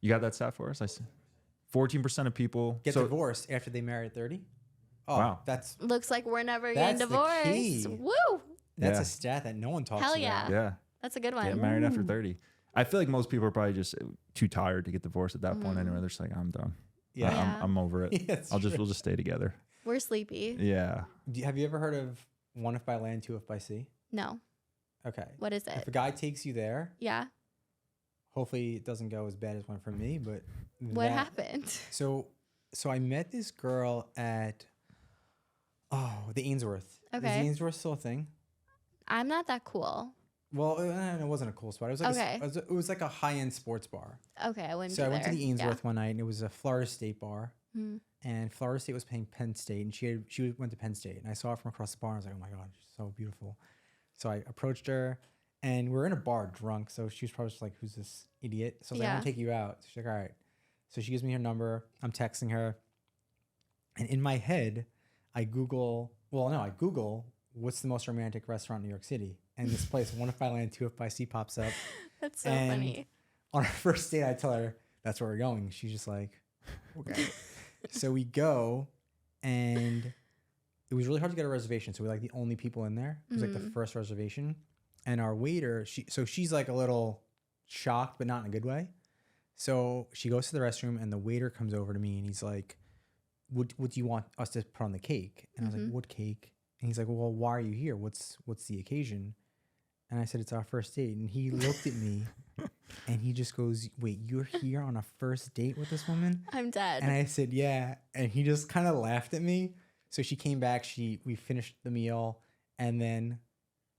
[SPEAKER 3] You got that stat for us? I see. 14% of people
[SPEAKER 2] Get divorced after they marry at 30? Oh,
[SPEAKER 3] Wow.
[SPEAKER 2] that's
[SPEAKER 1] Looks like we're never
[SPEAKER 2] That's
[SPEAKER 1] getting
[SPEAKER 2] the key.
[SPEAKER 1] divorced. Woo!
[SPEAKER 3] Yeah.
[SPEAKER 2] a stat that no one talks
[SPEAKER 1] Hell
[SPEAKER 2] about.
[SPEAKER 1] yeah.
[SPEAKER 3] Yeah.
[SPEAKER 1] That's a good one.
[SPEAKER 3] Get married after 30. I feel like most people are probably just too tired to get divorced at that point anyway. They're just like, I'm done.
[SPEAKER 2] Yeah.
[SPEAKER 1] Yeah.
[SPEAKER 3] I'm over it.
[SPEAKER 2] Yeah, it's
[SPEAKER 3] we'll
[SPEAKER 2] true.
[SPEAKER 3] just stay together.
[SPEAKER 1] We're sleepy.
[SPEAKER 3] Yeah.
[SPEAKER 2] Have you ever heard of one if by land, two if by sea?
[SPEAKER 1] No.
[SPEAKER 2] Okay.
[SPEAKER 1] What is
[SPEAKER 2] If
[SPEAKER 1] it?
[SPEAKER 2] a guy takes you there,
[SPEAKER 1] Yeah.
[SPEAKER 2] hopefully it doesn't go as bad as one for me, but
[SPEAKER 1] What happened?
[SPEAKER 2] So I met this girl at the Ainsworth. Is the
[SPEAKER 1] Okay.
[SPEAKER 2] Ainsworth still a thing?
[SPEAKER 1] I'm not that cool.
[SPEAKER 2] Well, it wasn't a cool spot. It was like
[SPEAKER 1] Okay.
[SPEAKER 2] it was like a high-end sports bar.
[SPEAKER 1] Okay, I wouldn't
[SPEAKER 2] So
[SPEAKER 1] be
[SPEAKER 2] I went to
[SPEAKER 1] there.
[SPEAKER 2] the Ainsworth one night, and it was a Florida State bar.
[SPEAKER 1] Mhm.
[SPEAKER 2] And Florida State was playing Penn State, and she went to Penn State, and I saw her from across the bar. And I was like, oh my god, she's so beautiful. So I approached her, and we were in a bar drunk. So she was probably just like, who's this idiot? So I was like, I'm
[SPEAKER 1] Yeah.
[SPEAKER 2] gonna take you out. So she's like, all right. So she gives me her number. I'm texting her, and in my head, I Google what's the most romantic restaurant in New York City, and this place, one if by land, two if by sea, pops up.
[SPEAKER 1] That's so
[SPEAKER 2] And
[SPEAKER 1] funny.
[SPEAKER 2] On our first date, I tell her that's where we're going. She's just like, okay. So we go, and it was really hard to get a reservation. So we're like the only people in there. It was like the first reservation. And our waiter, she's like a little shocked, but not in a good way. So she goes to the restroom, and the waiter comes over to me, and he's like, what do you want us to put on the cake? And I was like, what cake? And he's like, well, why are you here? What's the occasion? And I said, it's our first date. And he looked at me and he just goes, wait, you're here on a first date with this woman?
[SPEAKER 1] I'm dead.
[SPEAKER 2] And I said, yeah. And he just kind of laughed at me. So she came back, we finished the meal, and then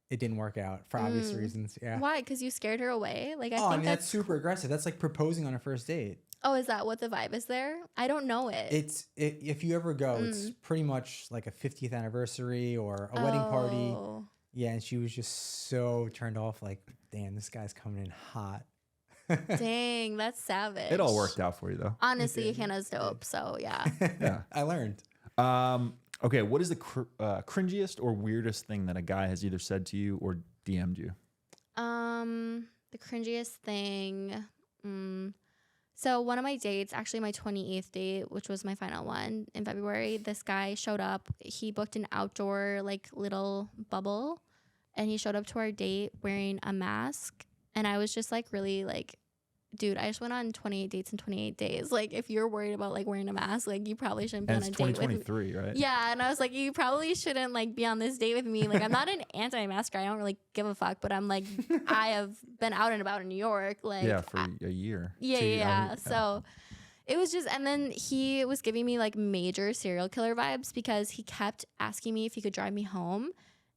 [SPEAKER 2] it didn't work out for obvious reasons. Yeah.
[SPEAKER 1] Why? Because you scared her away? Like, I
[SPEAKER 2] I
[SPEAKER 1] think
[SPEAKER 2] mean, that's super aggressive. That's like proposing on a first date.
[SPEAKER 1] Oh, is that what the vibe is there? I don't know it.
[SPEAKER 2] If you ever go, it's pretty much like a 50th anniversary or a wedding party.
[SPEAKER 1] Oh.
[SPEAKER 2] Yeah, and she was just so turned off, like, damn, this guy's coming in hot.
[SPEAKER 1] Dang, that's savage.
[SPEAKER 3] It all worked out for you though.
[SPEAKER 1] Honestly, Hannah's dope. So yeah.
[SPEAKER 3] Yeah.
[SPEAKER 2] I learned.
[SPEAKER 3] Okay. What is the cringiest or weirdest thing that a guy has either said to you or DM'd you?
[SPEAKER 1] The cringiest thing. So one of my dates, actually my 28th date, which was my final one in February, this guy showed up. He booked an outdoor like little bubble, and he showed up to our date wearing a mask. And I was just like really like, dude, I just went on 28 dates in 28 days. Like, if you're worried about like wearing a mask, like you probably shouldn't be
[SPEAKER 3] And
[SPEAKER 1] on
[SPEAKER 3] it's
[SPEAKER 1] a date with me.
[SPEAKER 3] 2023, right?
[SPEAKER 1] Yeah, and I was like, you probably shouldn't like be on this date with me. Like, I'm not an anti-masker. I don't really give a fuck. But I'm like, I have been out and about in New York. Like,
[SPEAKER 3] Yeah, for a year.
[SPEAKER 1] yeah,
[SPEAKER 3] 2 years.
[SPEAKER 1] yeah. So it was just, and then he was giving me like major serial killer vibes because he kept asking me if he could drive me home.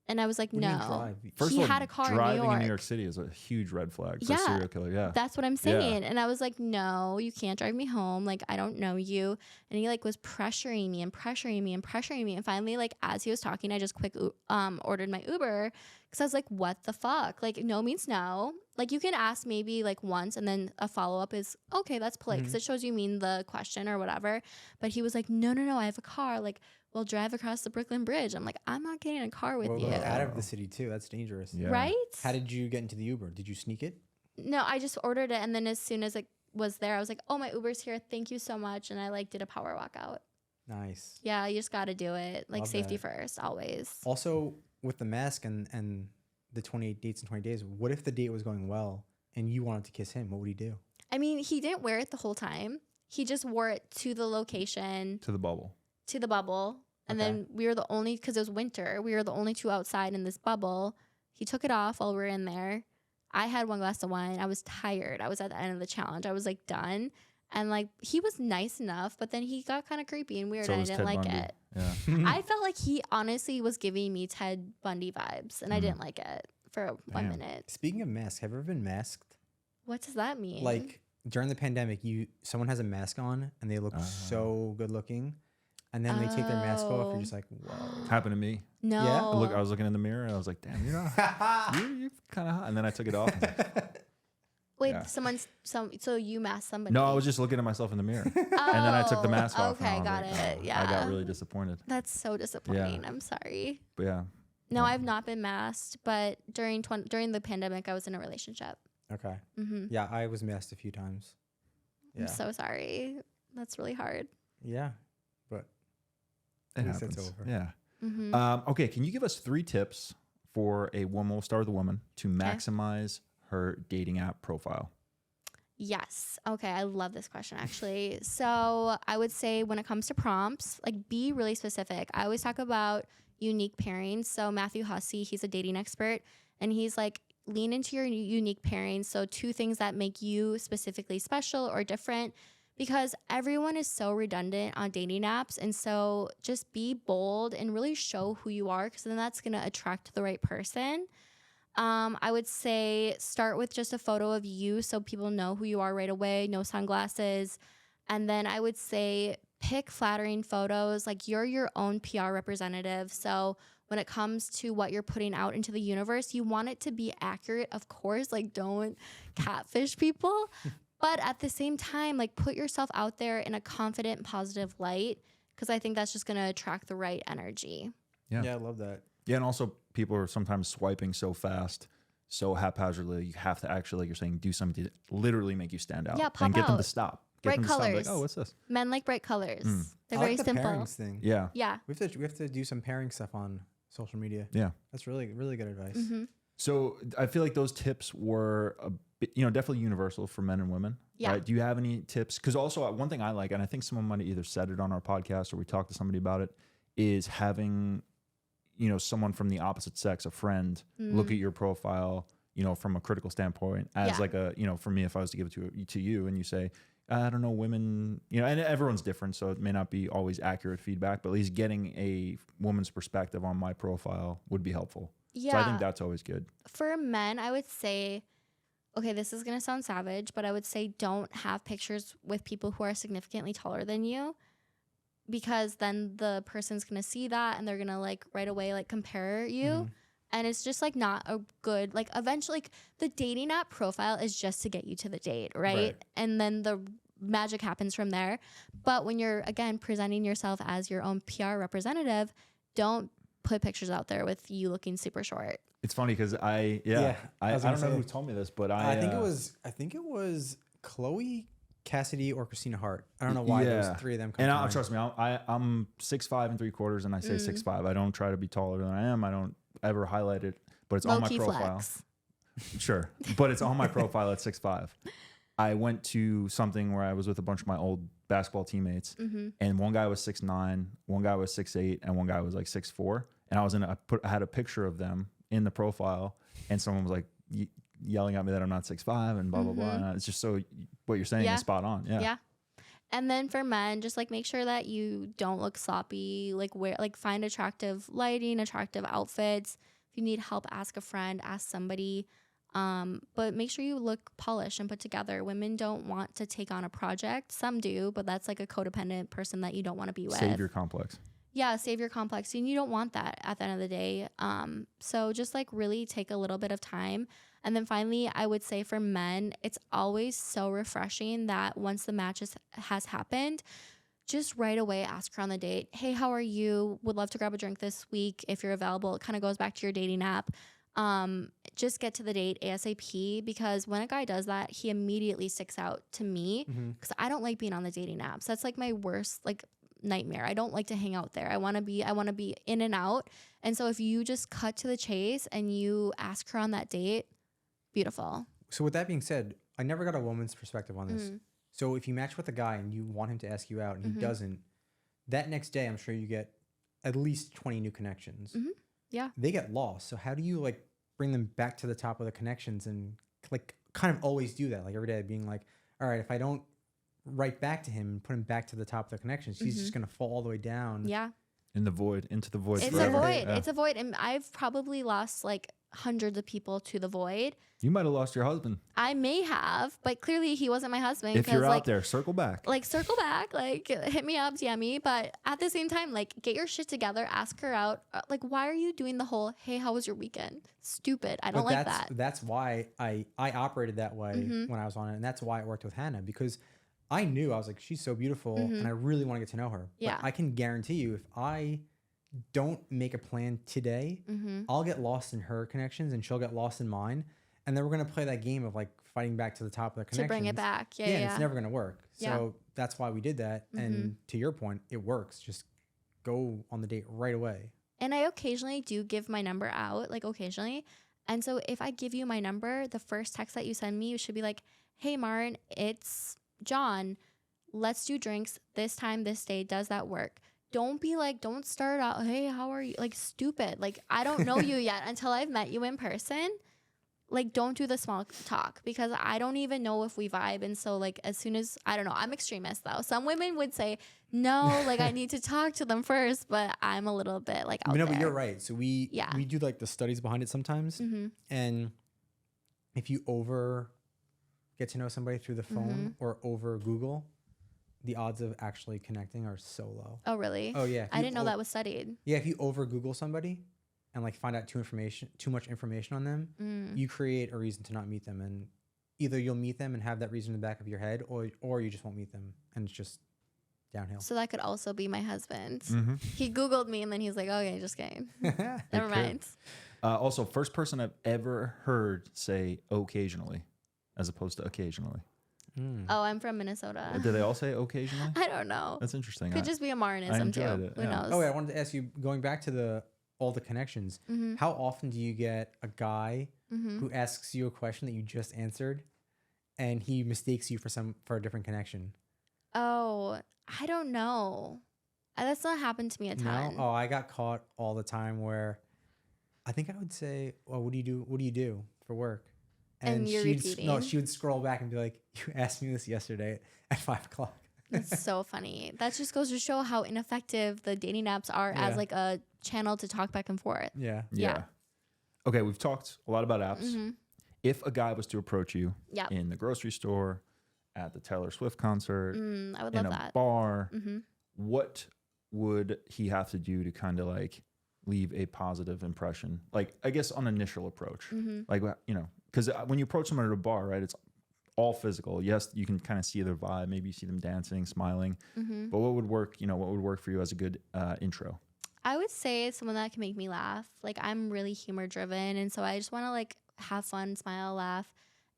[SPEAKER 1] And I was like,
[SPEAKER 2] What do you mean
[SPEAKER 1] no.
[SPEAKER 2] drive?
[SPEAKER 3] First
[SPEAKER 1] He
[SPEAKER 3] of all,
[SPEAKER 1] had a car
[SPEAKER 3] driving
[SPEAKER 1] in New York.
[SPEAKER 3] City is a huge red flag for a
[SPEAKER 1] Yeah.
[SPEAKER 3] serial killer. Yeah.
[SPEAKER 1] That's what I'm saying. And I was like, no, you can't drive me home. Like, I don't know you. And he like was pressuring me and pressuring me and pressuring me. And finally, like, as he was talking, I just ordered my Uber because I was like, what the fuck? Like, no means no. Like, you can ask maybe like once and then a follow-up is, okay, that's polite because it shows you mean the question or whatever. But he was like, no, I have a car. Like, we'll drive across the Brooklyn Bridge. I'm like, I'm not getting in a car with you.
[SPEAKER 2] Out of the city too. That's dangerous.
[SPEAKER 3] Yeah.
[SPEAKER 1] Right?
[SPEAKER 2] How did you get into the Uber? Did you sneak it?
[SPEAKER 1] No, I just ordered it. And then as soon as it was there, I was like, oh, my Uber's here. Thank you so much. And I like did a power walk out.
[SPEAKER 2] Nice.
[SPEAKER 1] Yeah, you just got to do it. Like
[SPEAKER 2] Love
[SPEAKER 1] safety
[SPEAKER 2] that.
[SPEAKER 1] first, always.
[SPEAKER 2] Also, with the mask and the 28 dates in 20 days, what if the date was going well and you wanted to kiss him? What would he do?
[SPEAKER 1] I mean, he didn't wear it the whole time. He just wore it to the location,
[SPEAKER 3] To the bubble.
[SPEAKER 1] to the bubble. And
[SPEAKER 2] Okay.
[SPEAKER 1] then we were the only, because it was winter, we were the only two outside in this bubble. He took it off while we were in there. I had one glass of wine. I was tired. I was at the end of the challenge. I was like done. And like he was nice enough, but then he got kind of creepy and weird.
[SPEAKER 3] So
[SPEAKER 1] And I
[SPEAKER 3] was
[SPEAKER 1] didn't
[SPEAKER 3] Ted
[SPEAKER 1] like
[SPEAKER 3] Bundy.
[SPEAKER 1] it.
[SPEAKER 3] Yeah.
[SPEAKER 1] I felt like he honestly was giving me Ted Bundy vibes, and I didn't like it for 1
[SPEAKER 3] Damn.
[SPEAKER 1] minute.
[SPEAKER 2] Speaking of masks, have you ever been masked?
[SPEAKER 1] What does that mean?
[SPEAKER 2] Like during the pandemic, someone has a mask on and they look so good looking, and then they take their mask off. You're just like, whoa.
[SPEAKER 3] Happened to me.
[SPEAKER 1] no.
[SPEAKER 2] Yeah?
[SPEAKER 3] I was looking in the mirror and I was like, damn, you're kind of hot. And then I took it off.
[SPEAKER 1] Wait,
[SPEAKER 3] yeah.
[SPEAKER 1] so you masked somebody?
[SPEAKER 3] No, I was just looking at myself in the mirror. And then I took the mask off.
[SPEAKER 1] Okay,
[SPEAKER 3] and I
[SPEAKER 1] got
[SPEAKER 3] was
[SPEAKER 1] it.
[SPEAKER 3] like,
[SPEAKER 1] Yeah.
[SPEAKER 3] I got really disappointed.
[SPEAKER 1] That's so disappointing. I'm sorry.
[SPEAKER 3] But yeah.
[SPEAKER 1] No, I've not been masked, but during the pandemic, I was in a relationship.
[SPEAKER 2] Okay.
[SPEAKER 1] Mm-hmm.
[SPEAKER 2] Yeah, I was masked a few times. Yeah.
[SPEAKER 1] I'm so sorry. That's really hard.
[SPEAKER 2] Yeah, but
[SPEAKER 3] It
[SPEAKER 2] At least
[SPEAKER 3] happens.
[SPEAKER 2] it's over.
[SPEAKER 3] Yeah.
[SPEAKER 1] Mm-hmm.
[SPEAKER 3] Okay, can you give us 3 tips for a woman, we'll start with a woman, to maximize her dating app profile?
[SPEAKER 1] Yes. Okay. I love this question actually. So I would say when it comes to prompts, like be really specific. I always talk about unique pairings. So Matthew Hussey, he's a dating expert, and he's like, lean into your unique pairings. So 2 things that make you specifically special or different, because everyone is so redundant on dating apps. And so just be bold and really show who you are, because then that's going to attract the right person. I would say start with just a photo of you so people know who you are right away, no sunglasses. And then I would say pick flattering photos. Like you're your own PR representative. So when it comes to what you're putting out into the universe, you want it to be accurate, of course. Like don't catfish people. But at the same time, like put yourself out there in a confident, positive light, because I think that's just going to attract the right energy.
[SPEAKER 3] Yeah.
[SPEAKER 2] yeah, I love that.
[SPEAKER 3] Yeah, and also people are sometimes swiping so fast, so haphazardly. You have to actually, like you're saying, do something to literally make you stand out.
[SPEAKER 1] Yeah, pop
[SPEAKER 3] and get them to
[SPEAKER 1] out.
[SPEAKER 3] stop. Get
[SPEAKER 1] Bright
[SPEAKER 3] them to stop.
[SPEAKER 1] colors.
[SPEAKER 3] Like, oh, what's this?
[SPEAKER 1] Men like bright colors. They're
[SPEAKER 2] I
[SPEAKER 1] very
[SPEAKER 2] like the
[SPEAKER 1] simple.
[SPEAKER 2] pairings thing.
[SPEAKER 3] Yeah.
[SPEAKER 1] Yeah.
[SPEAKER 2] We have to do some pairing stuff on social media.
[SPEAKER 3] Yeah.
[SPEAKER 2] That's really good advice.
[SPEAKER 1] Mm-hmm.
[SPEAKER 3] So I feel like those tips were a bit, definitely universal for men and women.
[SPEAKER 1] Yeah.
[SPEAKER 3] Right? Do you have any tips? Because also one thing I like, and I think someone might have either said it on our podcast or we talked to somebody about it, is having, someone from the opposite sex, a friend, look at your profile, from a critical standpoint as
[SPEAKER 1] Yeah.
[SPEAKER 3] like a, for me, if I was to give it to you and you say, I don't know, women, and everyone's different, so it may not be always accurate feedback, but at least getting a woman's perspective on my profile would be helpful.
[SPEAKER 1] Yeah.
[SPEAKER 3] So I think that's always good.
[SPEAKER 1] For men, I would say, okay, this is going to sound savage, but I would say don't have pictures with people who are significantly taller than you, because then the person's going to see that and they're going to like right away like compare you. And it's just like not a good, like eventually like, the dating app profile is just to get you to the date, right? And then the magic happens from there. But when you're, again, presenting yourself as your own PR representative, don't put pictures out there with you looking super short.
[SPEAKER 3] It's funny because I
[SPEAKER 2] was
[SPEAKER 3] don't
[SPEAKER 2] gonna
[SPEAKER 3] know
[SPEAKER 2] say.
[SPEAKER 3] who told me this, but
[SPEAKER 2] I think it was Chloe Cassidy or Christina Hart. I don't know why those 3 of them come
[SPEAKER 3] And
[SPEAKER 2] to mind.
[SPEAKER 3] trust me, I'm 6'5" 3/4", and I say 6'5". I don't try to be taller than I am. I don't ever highlight it, but it's on my
[SPEAKER 1] Low-key
[SPEAKER 3] profile.
[SPEAKER 1] flex.
[SPEAKER 3] Sure, but it's on my profile at 6'5". I went to something where I was with a bunch of my old basketball teammates, and one guy was 6'9", one guy was 6'8", and one guy was like 6'4". And I had a picture of them in the profile, and someone was like yelling at me that I'm not 6'5" and blah blah blah. And it's just so what you're saying is spot on. Yeah.
[SPEAKER 1] And then for men, just like make sure that you don't look sloppy, find attractive lighting, attractive outfits. If you need help, ask a friend, ask somebody. But make sure you look polished and put together. Women don't want to take on a project. Some do, but that's like a codependent person that you don't want to be with.
[SPEAKER 3] Savior complex.
[SPEAKER 1] Yeah, savior complex. And you don't want that at the end of the day. So just like really take a little bit of time. And then finally, I would say for men, it's always so refreshing that once the match has happened, just right away ask her on the date, hey, how are you? Would love to grab a drink this week if you're available. It kind of goes back to your dating app. Just get to the date ASAP, because when a guy does that, he immediately sticks out to me, because I don't like being on the dating apps. That's like my worst like nightmare. I don't like to hang out there. I want to be in and out. And so if you just cut to the chase and you ask her on that date, beautiful.
[SPEAKER 2] So with that being said, I never got a woman's perspective on this. So if you match with a guy and you want him to ask you out and he doesn't, that next day I'm sure you get at least 20 new connections.
[SPEAKER 1] Yeah.
[SPEAKER 2] They get lost. So how do you like bring them back to the top of the connections and like kind of always do that? Like every day being like, all right, if I don't write back to him and put him back to the top of the connections, he's just going to fall all the way down.
[SPEAKER 1] Yeah.
[SPEAKER 3] Into the void.
[SPEAKER 1] It's
[SPEAKER 3] forever.
[SPEAKER 1] a void.
[SPEAKER 3] Yeah.
[SPEAKER 1] It's a void. And I've probably lost like hundreds of people to the void.
[SPEAKER 3] You might have lost your husband.
[SPEAKER 1] I may have, but clearly he wasn't my husband.
[SPEAKER 3] If you're out
[SPEAKER 1] like,
[SPEAKER 3] there, circle back.
[SPEAKER 1] like circle back, like hit me up, DM me. But at the same time, like get your shit together, ask her out. Like, why are you doing the whole, hey, how was your weekend? Stupid. I don't like that.
[SPEAKER 2] That's why I operated that way when I was on it. And that's why it worked with Hannah, because I knew, I was like, she's so beautiful and I really want to get to know her.
[SPEAKER 1] Yeah.
[SPEAKER 2] But I can guarantee you, if I don't make a plan today, I'll get lost in her connections and she'll get lost in mine. And then we're going to play that game of like fighting back to the top of the connections.
[SPEAKER 1] To bring it back. Yeah.
[SPEAKER 2] And it's never going to work.
[SPEAKER 1] Yeah.
[SPEAKER 2] So that's why we did that. And to your point, it works. Just go on the date right away.
[SPEAKER 1] And I occasionally do give my number out, like occasionally. And so if I give you my number, the first text that you send me, you should be like, hey, Marin, it's John. Let's do drinks this time, this day. Does that work? Don't be like, don't start out, hey, how are you? Like, stupid. Like, I don't know you yet until I've met you in person. Like, don't do the small talk, because I don't even know if we vibe. And so, like, as soon as, I don't know, I'm extremist, though. Some women would say, no, like, I need to talk to them first. But I'm a little bit, like, out there.
[SPEAKER 2] But you're right. So we do, like, the studies behind it sometimes. And if you get to know somebody through the phone or over Google, the odds of actually connecting are so low.
[SPEAKER 1] Oh, really?
[SPEAKER 2] Oh, yeah.
[SPEAKER 1] I didn't know that was studied.
[SPEAKER 2] Yeah, if you over Google somebody and like find out too much information on them, you create a reason to not meet them. And either you'll meet them and have that reason in the back of your head, or you just won't meet them, and it's just downhill.
[SPEAKER 1] So that could also be my husband. He Googled me and then he's like, okay, just kidding. Never mind.
[SPEAKER 3] Also, first person I've ever heard say occasionally as opposed to occasionally.
[SPEAKER 1] Oh, I'm from Minnesota.
[SPEAKER 3] Do they all say occasionally?
[SPEAKER 1] I don't know.
[SPEAKER 3] That's interesting.
[SPEAKER 1] Could just be a Marinism too.
[SPEAKER 3] It,
[SPEAKER 1] Who
[SPEAKER 3] yeah.
[SPEAKER 1] knows?
[SPEAKER 2] Oh, yeah, I wanted to ask you, going back to all the connections, how often do you get a guy who asks you a question that you just answered and he mistakes you for a different connection?
[SPEAKER 1] Oh, I don't know. That's not happened to me a ton.
[SPEAKER 2] No? Oh, I got caught all the time where I think I would say, well, what do you do for work?
[SPEAKER 1] And you're repeating?
[SPEAKER 2] She would scroll back and be like, you asked me this yesterday at 5 o'clock.
[SPEAKER 1] That's so funny. That just goes to show how ineffective the dating apps are as like a channel to talk back and forth.
[SPEAKER 3] Yeah. Okay, we've talked a lot about apps. If a guy was to approach you in the grocery store, at the Taylor Swift concert,
[SPEAKER 1] I would
[SPEAKER 3] in
[SPEAKER 1] love
[SPEAKER 3] a
[SPEAKER 1] that.
[SPEAKER 3] bar, what would he have to do to kind of like leave a positive impression? Like, I guess on initial approach, like, you know, because when you approach someone at a bar, right, it's all physical. Yes, you can kind of see their vibe. Maybe you see them dancing, smiling. But what would work, you know, what would work for you as a good intro?
[SPEAKER 1] I would say someone that can make me laugh. Like, I'm really humor driven. And so I just want to like have fun, smile, laugh.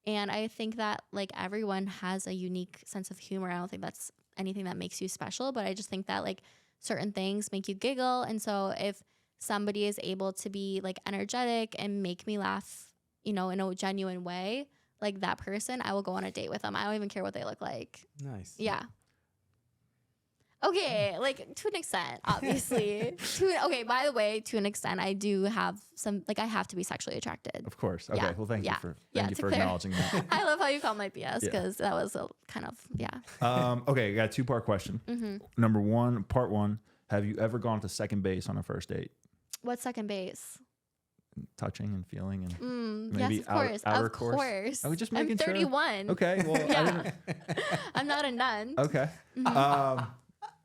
[SPEAKER 1] And I think that like everyone has a unique sense of humor. I don't think that's anything that makes you special, but I just think that like certain things make you giggle. And so if somebody is able to be like energetic and make me laugh, you know, in a genuine way, like that person, I will go on a date with them. I don't even care what they look like.
[SPEAKER 2] Nice.
[SPEAKER 1] Yeah. Okay, like to an extent, obviously. Okay, by the way, to an extent, I do have some, like I have to be sexually attracted.
[SPEAKER 3] Of course. Okay.
[SPEAKER 1] Yeah.
[SPEAKER 3] Well, thank you for
[SPEAKER 1] clear.
[SPEAKER 3] acknowledging that.
[SPEAKER 1] I love how you call my BS because that was a kind of,
[SPEAKER 3] Okay, I got a 2-part question. Number one, part one, have you ever gone to second base on a first date?
[SPEAKER 1] What's second base?
[SPEAKER 3] Touching and feeling and maybe
[SPEAKER 1] yes, of course.
[SPEAKER 3] outer
[SPEAKER 1] Of course.
[SPEAKER 3] I was just
[SPEAKER 1] I'm
[SPEAKER 3] making
[SPEAKER 1] 31.
[SPEAKER 3] sure. Okay. Well,
[SPEAKER 1] I'm not a nun.
[SPEAKER 3] Okay.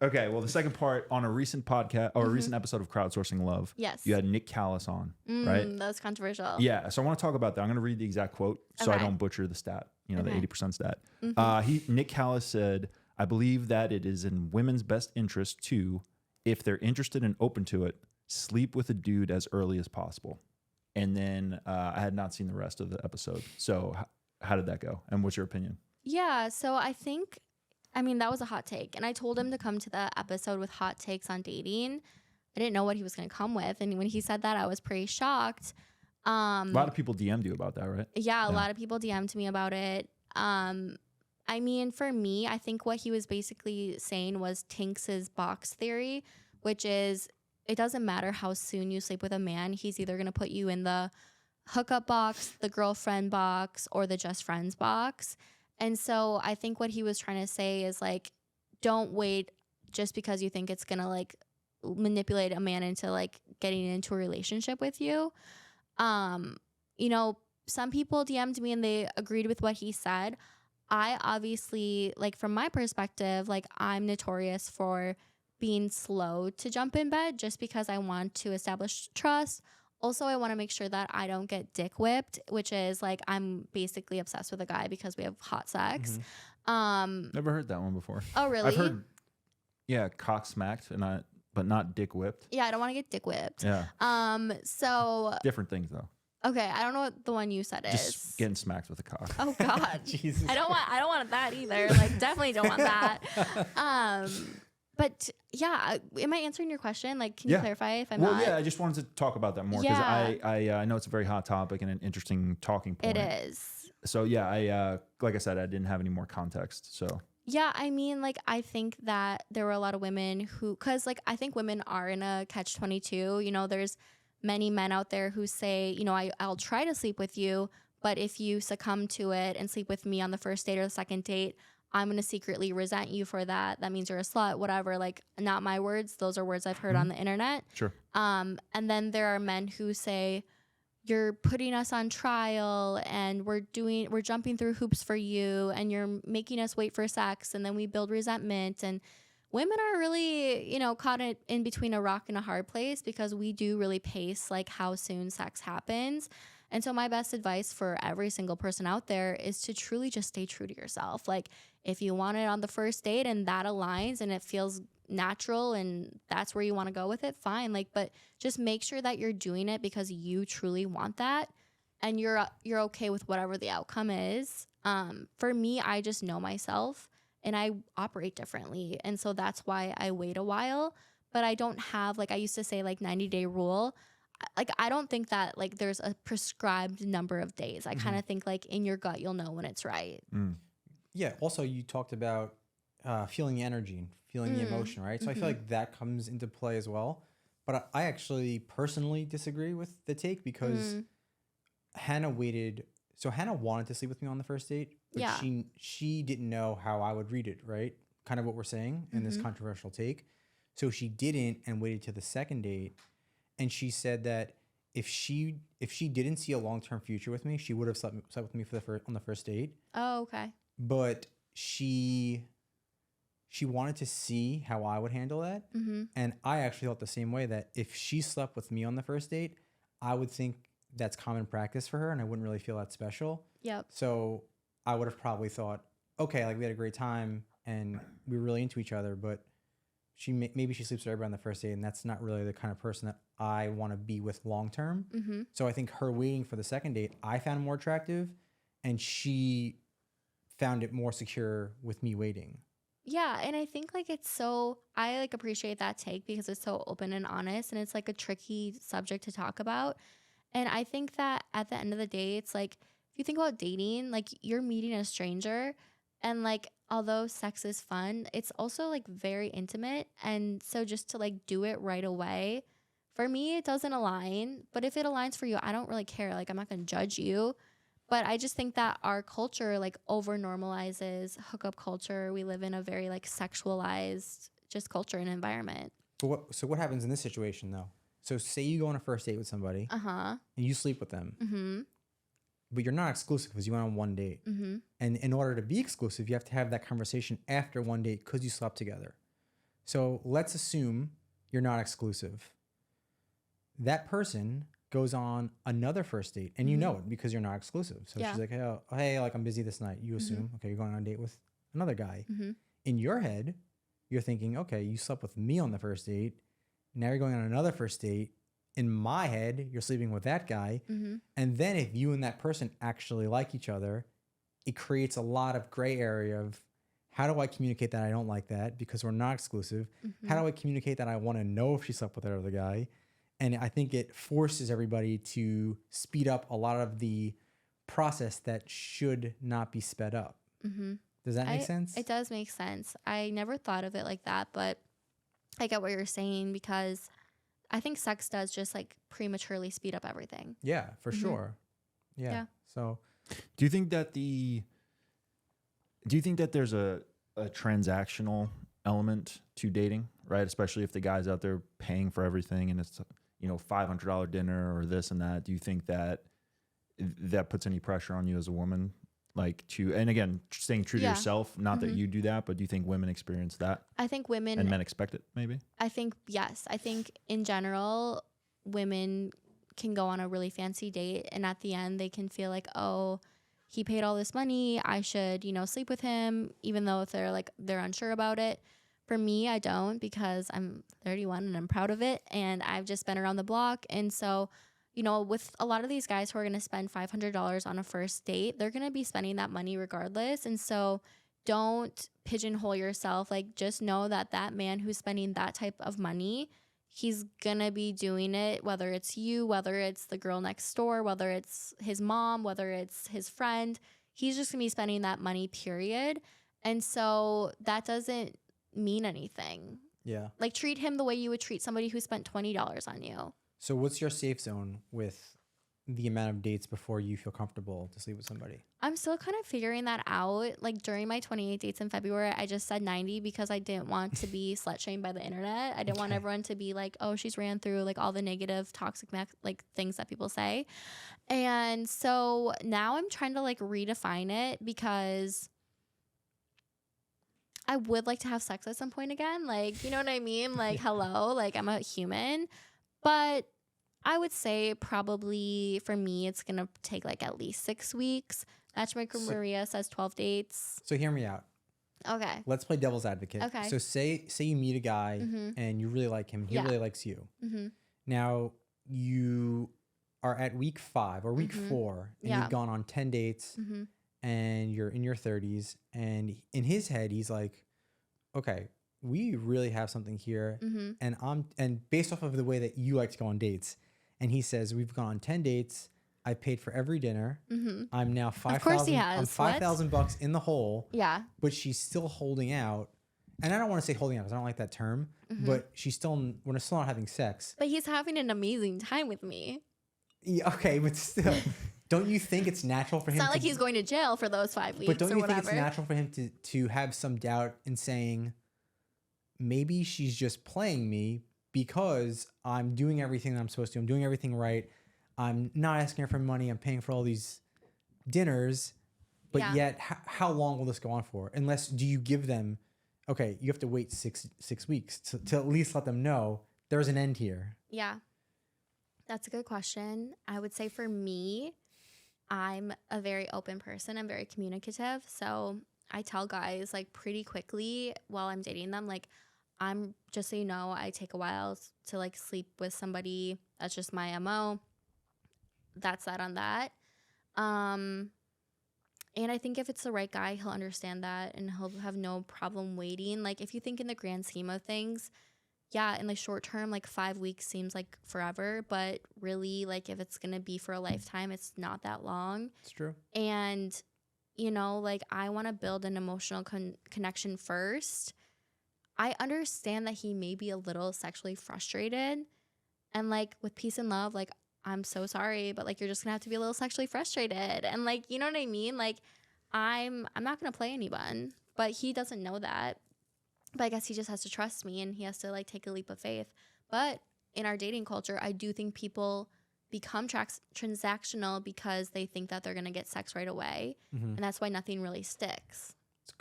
[SPEAKER 3] Okay. Well, the second part, on a recent podcast or a recent episode of Crowdsourcing Love,
[SPEAKER 1] Yes.
[SPEAKER 3] you had Nick Callis on, right?
[SPEAKER 1] That was controversial.
[SPEAKER 3] Yeah. So I want to talk about that. I'm going to read the exact quote so I
[SPEAKER 1] Okay.
[SPEAKER 3] don't butcher the stat, the
[SPEAKER 1] Okay.
[SPEAKER 3] 80% stat. Nick Callis said, I believe that it is in women's best interest to, if they're interested and open to it, sleep with a dude as early as possible. And then I had not seen the rest of the episode. So how did that go? And what's your opinion?
[SPEAKER 1] Yeah. So I mean, that was a hot take. And I told him to come to the episode with hot takes on dating. I didn't know what he was going to come with. And when he said that, I was pretty shocked.
[SPEAKER 3] A lot of people DM'd you about that, right?
[SPEAKER 1] Yeah, a lot of people DM'd me about it. I mean, for me, I think what he was basically saying was Tinks's box theory, which is it doesn't matter how soon you sleep with a man. He's either going to put you in the hookup box, the girlfriend box, or the just friends box. And so I think what he was trying to say is like, don't wait just because you think it's going to like manipulate a man into like getting into a relationship with you. Some people DM'd me and they agreed with what he said. I obviously, like from my perspective, like I'm notorious for being slow to jump in bed just because I want to establish trust. Also, I want to make sure that I don't get dick whipped, which is like I'm basically obsessed with a guy because we have hot sex.
[SPEAKER 3] Never heard that one before.
[SPEAKER 1] Oh, really?
[SPEAKER 3] I've heard, cock smacked, but not dick whipped.
[SPEAKER 1] Yeah, I don't want to get dick whipped.
[SPEAKER 3] Yeah.
[SPEAKER 1] So
[SPEAKER 3] Different things though.
[SPEAKER 1] okay, I don't know what the one you said is.
[SPEAKER 3] Just getting smacked with a cock.
[SPEAKER 1] Oh God,
[SPEAKER 2] Jesus.
[SPEAKER 1] I don't want that either. Like, definitely don't want that. But yeah, am I answering your question? Like, can you clarify if I'm not?
[SPEAKER 3] Well, yeah, I just wanted to talk about that more because I know it's a very hot topic and an interesting talking point.
[SPEAKER 1] It is.
[SPEAKER 3] So yeah, I like I said, I didn't have any more context. So
[SPEAKER 1] yeah, I mean, like, I think that there were a lot of women who, because like I think women are in a catch-22. There's many men out there who say, I'll try to sleep with you, but if you succumb to it and sleep with me on the first date or the second date, I'm going to secretly resent you for that. That means you're a slut, whatever. Like, not my words. Those are words I've heard on the internet.
[SPEAKER 3] Sure.
[SPEAKER 1] And then there are men who say, you're putting us on trial and we're jumping through hoops for you and you're making us wait for sex and then we build resentment. And women are really, caught in between a rock and a hard place because we do really pace like how soon sex happens. And so my best advice for every single person out there is to truly just stay true to yourself. Like, if you want it on the first date and that aligns and it feels natural and that's where you want to go with it, fine. Like, but just make sure that you're doing it because you truly want that and you're okay with whatever the outcome is. For me, I just know myself and I operate differently. And so that's why I wait a while, but I don't have, like I used to say, like 90-day rule. Like, I don't think that like there's a prescribed number of days. I kind of think like in your gut, you'll know when it's right.
[SPEAKER 2] Yeah. Also, you talked about feeling the energy and feeling the emotion, right? So I feel like that comes into play as well. But I actually personally disagree with the take because Hannah waited. So Hannah wanted to sleep with me on the first date, but she didn't know how I would read it, right? Kind of what we're saying in this controversial take. So she didn't and waited to the second date. And she said that if she didn't see a long-term future with me, she would have slept with me on the first date.
[SPEAKER 1] Oh, okay.
[SPEAKER 2] But she wanted to see how I would handle that. And I actually felt the same way, that if she slept with me on the first date, I would think that's common practice for her and I wouldn't really feel that special.
[SPEAKER 1] Yep.
[SPEAKER 2] So I would have probably thought, okay, like we had a great time and we were really into each other, but maybe she sleeps with everybody on the first date and that's not really the kind of person that I want to be with long-term. So I think her waiting for the second date, I found more attractive and she found it more secure with me waiting.
[SPEAKER 1] Yeah, and I think like I like appreciate that take because it's so open and honest and it's like a tricky subject to talk about. And I think that at the end of the day, it's like, if you think about dating, like you're meeting a stranger and like although sex is fun, it's also like very intimate. And so just to like do it right away, for me, it doesn't align. But if it aligns for you, I don't really care. Like, I'm not going to judge you. But I just think that our culture like over normalizes hookup culture. We live in a very like sexualized just culture and environment.
[SPEAKER 2] So what happens in this situation though? So say you go on a first date with somebody and you sleep with them, but you're not exclusive because you went on one date. And in order to be exclusive, you have to have that conversation after one date because you slept together. So let's assume you're not exclusive. That person goes on another first date and you know it because you're not exclusive. So she's like, hey, like I'm busy this night. You assume, okay, you're going on a date with another guy. In your head, you're thinking, okay, you slept with me on the first date. Now you're going on another first date. In my head, you're sleeping with that guy. And then if you and that person actually like each other, it creates a lot of gray area of how do I communicate that I don't like that because we're not exclusive? How do I communicate that I want to know if she slept with that other guy? And I think it forces everybody to speed up a lot of the process that should not be sped up. Does that make sense?
[SPEAKER 1] It does make sense. I never thought of it like that, but I get what you're saying because I think sex does just like prematurely speed up everything.
[SPEAKER 2] Yeah, for sure. Yeah. So
[SPEAKER 3] do you think that there's a transactional element to dating, right? Especially if the guy's out there paying for everything and it's, $500 dinner or this and that. Do you think that puts any pressure on you as a woman? Like and again, staying true to yourself, not that you do that, but do you think women experience that?
[SPEAKER 1] I think women
[SPEAKER 3] and men expect it maybe?
[SPEAKER 1] I think, yes. I think in general, women can go on a really fancy date and at the end they can feel like, oh, he paid all this money, I should, sleep with him, even though if they're unsure about it. For me, I don't because I'm 31 and I'm proud of it and I've just been around the block. And so, with a lot of these guys who are going to spend $500 on a first date, they're going to be spending that money regardless. And so don't pigeonhole yourself. Like, just know that man who's spending that type of money, he's going to be doing it, whether it's you, whether it's the girl next door, whether it's his mom, whether it's his friend. He's just going to be spending that money, period. And so that doesn't mean anything.
[SPEAKER 2] Yeah.
[SPEAKER 1] Like, treat him the way you would treat somebody who spent $20 on you.
[SPEAKER 2] So what's your safe zone with the amount of dates before you feel comfortable to sleep with somebody?
[SPEAKER 1] I'm still kind of figuring that out. Like, during my 28 dates in February, I just said 90 because I didn't want to be slut shamed by the internet. I didn't want everyone to be like, oh, she's ran through like all the negative toxic things that people say. And so now I'm trying to like redefine it because I would like to have sex at some point again. Like, you know what I mean? Like, hello, like I'm a human. But I would say probably for me, it's going to take like at least 6 weeks. Matchmaker Maria says 12 dates.
[SPEAKER 2] So hear me out.
[SPEAKER 1] Okay.
[SPEAKER 2] Let's play devil's advocate.
[SPEAKER 1] Okay.
[SPEAKER 2] So say you meet a guy and you really like him. He really likes you. Now you are at week 5 or week 4 and you've gone on 10 dates and you're in your 30s. And in his head, he's like, okay, we really have something here. And based off of the way that you like to go on dates, and he says, we've gone on 10 dates. I paid for every dinner. I'm now $5,000 in the hole.
[SPEAKER 1] Yeah.
[SPEAKER 2] But she's still holding out. And I don't want to say holding out because I don't like that term, but we're still not having sex.
[SPEAKER 1] But he's having an amazing time with me.
[SPEAKER 2] Yeah, okay, but still, don't you think it's natural for him?
[SPEAKER 1] It's not like he's going to jail for those 5 weeks.
[SPEAKER 2] But don't you think it's natural for him to have some doubt in saying, maybe she's just playing me because I'm doing everything that I'm supposed to. I'm doing everything right. I'm not asking her for money. I'm paying for all these dinners. But yet, how long will this go on for? Unless, do you give them, okay, you have to wait six weeks to at least let them know there's an end here.
[SPEAKER 1] Yeah. That's a good question. I would say for me, I'm a very open person. I'm very communicative. So I tell guys like pretty quickly while I'm dating them, like, I'm just so you know, I take a while to like sleep with somebody. That's just my MO. That's that on that. And I think if it's the right guy, he'll understand that and he'll have no problem waiting. Like, if you think in the grand scheme of things, yeah, in the short term, like 5 weeks seems like forever, but really, like, if it's going to be for a lifetime, it's not that long.
[SPEAKER 2] It's true.
[SPEAKER 1] And you know, like I want to build an emotional connection first. I understand that he may be a little sexually frustrated, and like with peace and love, like I'm so sorry, but like you're just gonna have to be a little sexually frustrated, and like you know what I mean. Like I'm not gonna play anyone, but he doesn't know that. But I guess he just has to trust me, and he has to like take a leap of faith. But in our dating culture, I do think people become transactional because they think that they're gonna get sex right away, and that's why nothing really sticks.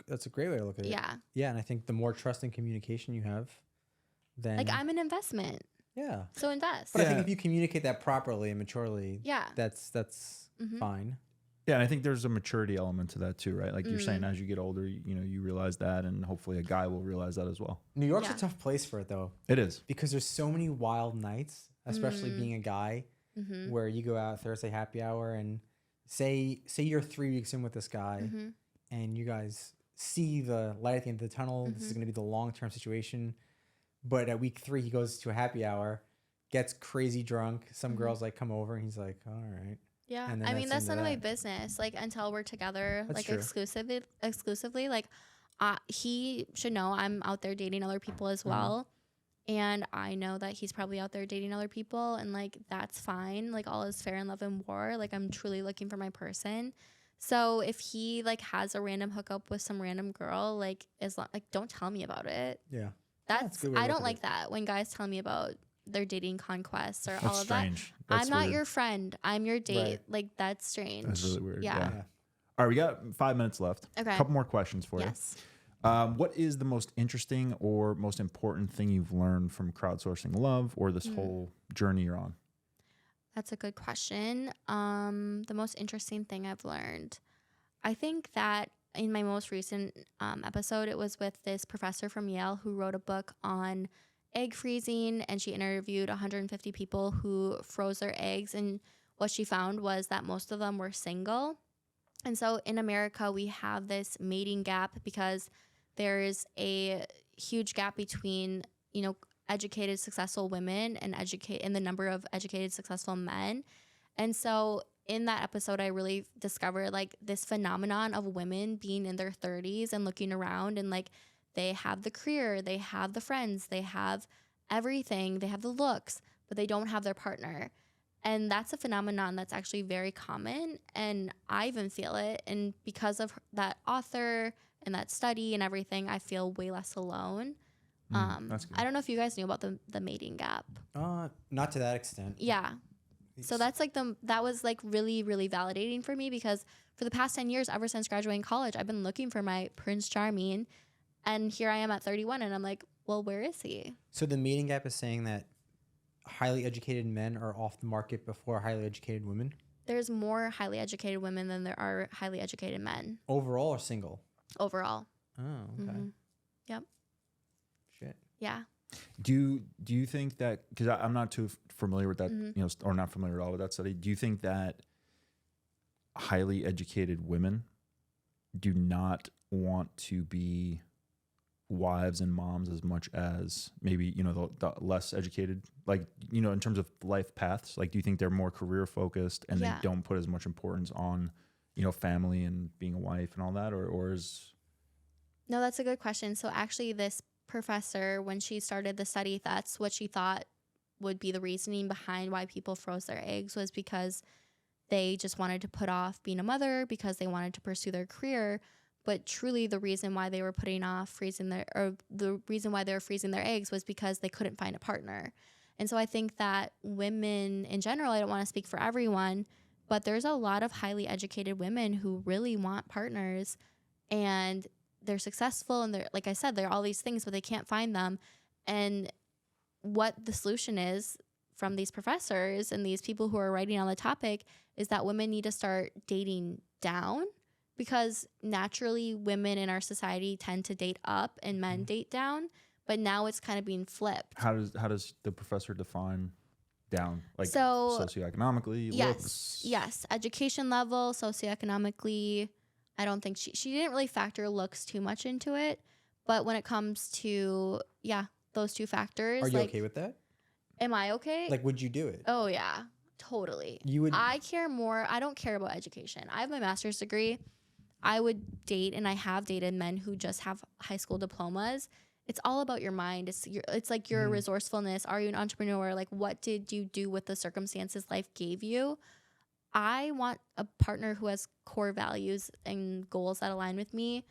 [SPEAKER 2] That's a great way to look at it.
[SPEAKER 1] Yeah.
[SPEAKER 2] Yeah, and I think the more trust and communication you have, then
[SPEAKER 1] Like I'm an investment.
[SPEAKER 2] yeah.
[SPEAKER 1] So invest.
[SPEAKER 2] But I think if you communicate that properly and maturely,
[SPEAKER 1] Yeah.
[SPEAKER 2] that's fine.
[SPEAKER 3] Yeah, and I think there's a maturity element to that too, right? Like you're saying, as you get older, you know, you realize that, and hopefully a guy will realize that as well.
[SPEAKER 2] New York's a tough place for it though,
[SPEAKER 3] It is.
[SPEAKER 2] because there's so many wild nights, especially being a guy, where you go out Thursday happy hour and say you're 3 weeks in with this guy, and you guys see the light at the end of the tunnel. This is going to be the long-term situation. But at week 3, he goes to a happy hour, gets crazy drunk. Some girls like come over and he's like, all right.
[SPEAKER 1] Yeah.
[SPEAKER 2] And then
[SPEAKER 1] I mean, that's none of my
[SPEAKER 2] that.
[SPEAKER 1] business. Like until we're together,
[SPEAKER 2] That's
[SPEAKER 1] like
[SPEAKER 2] true.
[SPEAKER 1] exclusively, like he should know I'm out there dating other people as well. And I know that he's probably out there dating other people, and like that's fine. Like all is fair in love and war. Like I'm truly looking for my person. So if he like has a random hookup with some random girl, like don't tell me about it.
[SPEAKER 2] Yeah.
[SPEAKER 1] That's
[SPEAKER 2] a good way to
[SPEAKER 1] I
[SPEAKER 2] look
[SPEAKER 1] don't
[SPEAKER 2] at
[SPEAKER 1] like
[SPEAKER 2] it.
[SPEAKER 1] that when guys tell me about their dating conquests or
[SPEAKER 3] That's
[SPEAKER 1] all of
[SPEAKER 3] strange.
[SPEAKER 1] that.
[SPEAKER 3] That's
[SPEAKER 1] I'm not
[SPEAKER 3] weird.
[SPEAKER 1] your friend. I'm your date.
[SPEAKER 2] Right.
[SPEAKER 1] Like that's strange.
[SPEAKER 3] That's really weird.
[SPEAKER 1] Yeah.
[SPEAKER 2] Yeah.
[SPEAKER 3] All right, we got 5 minutes left.
[SPEAKER 1] Okay.
[SPEAKER 3] A couple more questions for
[SPEAKER 1] Yes.
[SPEAKER 3] you. What is the most interesting or most important thing you've learned from crowdsourcing love, or this whole journey you're on?
[SPEAKER 1] That's a good question. The most interesting thing I've learned, I think that in my most recent episode, it was with this professor from Yale who wrote a book on egg freezing, and she interviewed 150 people who froze their eggs, and what she found was that most of them were single. And so in America, we have this mating gap because there's a huge gap between, you know, educated, successful women and the number of educated, successful men. And so in that episode, I really discovered like this phenomenon of women being in their 30s and looking around, and like they have the career, they have the friends, they have everything, they have the looks, but they don't have their partner. And that's a phenomenon that's actually very common, and I even feel it. And because of that author and that study and everything, I feel way less alone.
[SPEAKER 3] That's good.
[SPEAKER 1] I don't know if you guys knew about the mating gap.
[SPEAKER 2] Not to that extent.
[SPEAKER 1] Yeah. So that's like that was like really, really validating for me, because for the past 10 years, ever since graduating college, I've been looking for my Prince Charming, and here I am at 31, and I'm like, well, where is he?
[SPEAKER 2] So the mating gap is saying that highly educated men are off the market before highly educated women?
[SPEAKER 1] There's more highly educated women than there are highly educated men
[SPEAKER 2] Overall or single?
[SPEAKER 1] overall.
[SPEAKER 2] Oh, okay.
[SPEAKER 1] Yep.
[SPEAKER 2] Shit.
[SPEAKER 1] Yeah.
[SPEAKER 3] Do you think that, because I'm not too familiar with that, you know, or not familiar at all with that study, do you think that highly educated women do not want to be wives and moms as much as maybe, you know, the less educated, like, you know, in terms of life paths? Like, do you think they're more career focused and they don't put as much importance on, you know, family and being a wife and all that, or is...
[SPEAKER 1] No, that's a good question. So actually this professor, when she started the study, that's what she thought would be the reasoning behind why people froze their eggs, was because they just wanted to put off being a mother because they wanted to pursue their career. But truly the reason why they were putting off the reason why they were freezing their eggs was because they couldn't find a partner. And so I think that women in general, I don't want to speak for everyone, but there's a lot of highly educated women who really want partners, and they're successful, and they're, like I said, they're all these things, but they can't find them. And what the solution is from these professors and these people who are writing on the topic is that women need to start dating down, because naturally women in our society tend to date up and men date down, but now it's kind of being flipped.
[SPEAKER 3] How does the professor define down? Like,
[SPEAKER 1] so,
[SPEAKER 3] socioeconomically, looks?
[SPEAKER 1] Yes, education level, socioeconomically. I don't think she didn't really factor looks too much into it, but when it comes to those two factors,
[SPEAKER 2] Are you okay with that?
[SPEAKER 1] Am I okay?
[SPEAKER 2] Like, would you do it?
[SPEAKER 1] Oh yeah, totally.
[SPEAKER 2] You would.
[SPEAKER 1] I care more. I don't care about education. I have my master's degree. I would date, and I have dated men who just have high school diplomas. It's all about your mind. It's like your resourcefulness. Are you an entrepreneur? Like, what did you do with the circumstances life gave you? I want a partner who has core values and goals that align with me.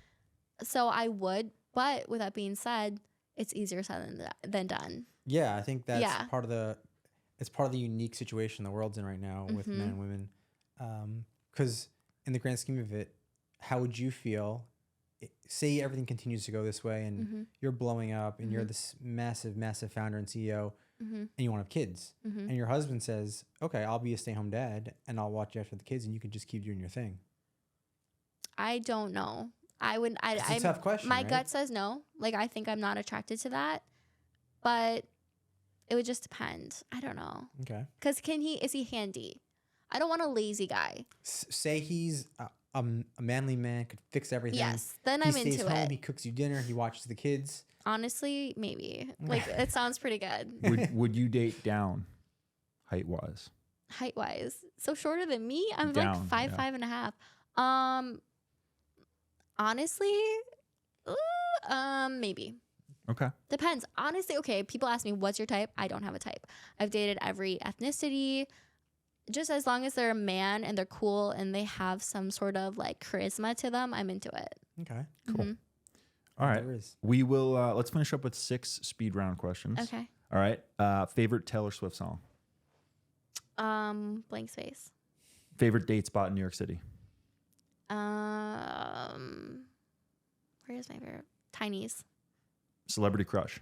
[SPEAKER 1] So I would, but with that being said, it's easier said than done.
[SPEAKER 2] Yeah, I think that's part of the unique situation the world's in right now with men and women. Because in the grand scheme of it, how would you feel? Say everything continues to go this way and you're blowing up and you're this massive, massive founder and CEO and you want to have kids. And your husband says, okay, I'll be a stay-at-home dad and I'll watch you after the kids and you can just keep doing your thing.
[SPEAKER 1] I don't know.
[SPEAKER 2] It's a tough question,
[SPEAKER 1] My
[SPEAKER 2] right?
[SPEAKER 1] gut says no. Like, I think I'm not attracted to that. But it would just depend. I don't know.
[SPEAKER 2] Okay.
[SPEAKER 1] Because is he handy? I don't want a lazy guy.
[SPEAKER 2] Say he's a manly man, could fix everything.
[SPEAKER 1] Yes, then I'm into it.
[SPEAKER 2] He stays home, he cooks you dinner, he watches the kids.
[SPEAKER 1] Honestly, maybe. Like, it sounds pretty good.
[SPEAKER 3] Would you date down height-wise?
[SPEAKER 1] Height-wise. So shorter than me? I'm
[SPEAKER 3] Down,
[SPEAKER 1] like 5'5.5". Honestly, maybe.
[SPEAKER 3] Okay.
[SPEAKER 1] Depends. Honestly, okay, people ask me, what's your type? I don't have a type. I've dated every ethnicity. Just as long as they're a man and they're cool and they have some sort of like charisma to them, I'm into it.
[SPEAKER 2] Okay.
[SPEAKER 3] Cool. All right. We will, let's finish up with 6 speed round questions.
[SPEAKER 1] Okay.
[SPEAKER 3] All right. Favorite Taylor Swift song?
[SPEAKER 1] Blank space.
[SPEAKER 3] Favorite date spot in New York City?
[SPEAKER 1] Where is my favorite? Tiny's.
[SPEAKER 3] Celebrity crush?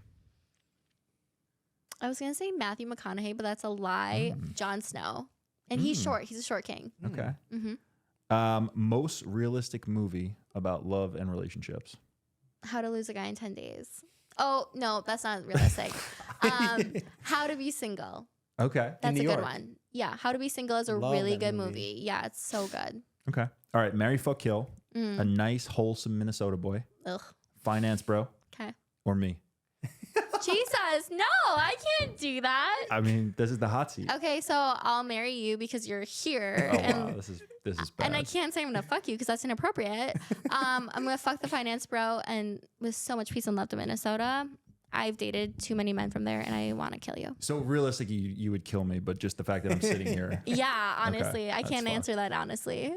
[SPEAKER 1] I was going to say Matthew McConaughey, but that's a lie. Jon Snow. And he's short. He's a short king.
[SPEAKER 3] Okay. Most realistic movie about love and relationships?
[SPEAKER 1] How to Lose a Guy in 10 Days. Oh, no, that's not realistic. How to Be Single.
[SPEAKER 3] Okay.
[SPEAKER 1] That's a good one. Yeah, How to Be Single is a
[SPEAKER 2] Love
[SPEAKER 1] really
[SPEAKER 2] that
[SPEAKER 1] good
[SPEAKER 2] movie.
[SPEAKER 1] movie. Yeah, it's so good.
[SPEAKER 3] Okay. All right. Marry, fuck, kill. A nice, wholesome Minnesota boy.
[SPEAKER 1] Ugh.
[SPEAKER 3] Finance bro.
[SPEAKER 1] Okay.
[SPEAKER 3] Or me.
[SPEAKER 1] Jesus, no, I can't do that.
[SPEAKER 3] I mean, this is the hot seat.
[SPEAKER 1] Okay, so I'll marry you because you're here.
[SPEAKER 3] Oh, wow. This is bad.
[SPEAKER 1] And I can't say I'm gonna fuck you because that's inappropriate. I'm gonna fuck the finance bro, and with so much peace and love to Minnesota, I've dated too many men from there, and I want to kill you.
[SPEAKER 3] So realistically, you would kill me, but just the fact that I'm sitting here.
[SPEAKER 1] Yeah, honestly, I can't
[SPEAKER 3] fine.
[SPEAKER 1] answer that honestly.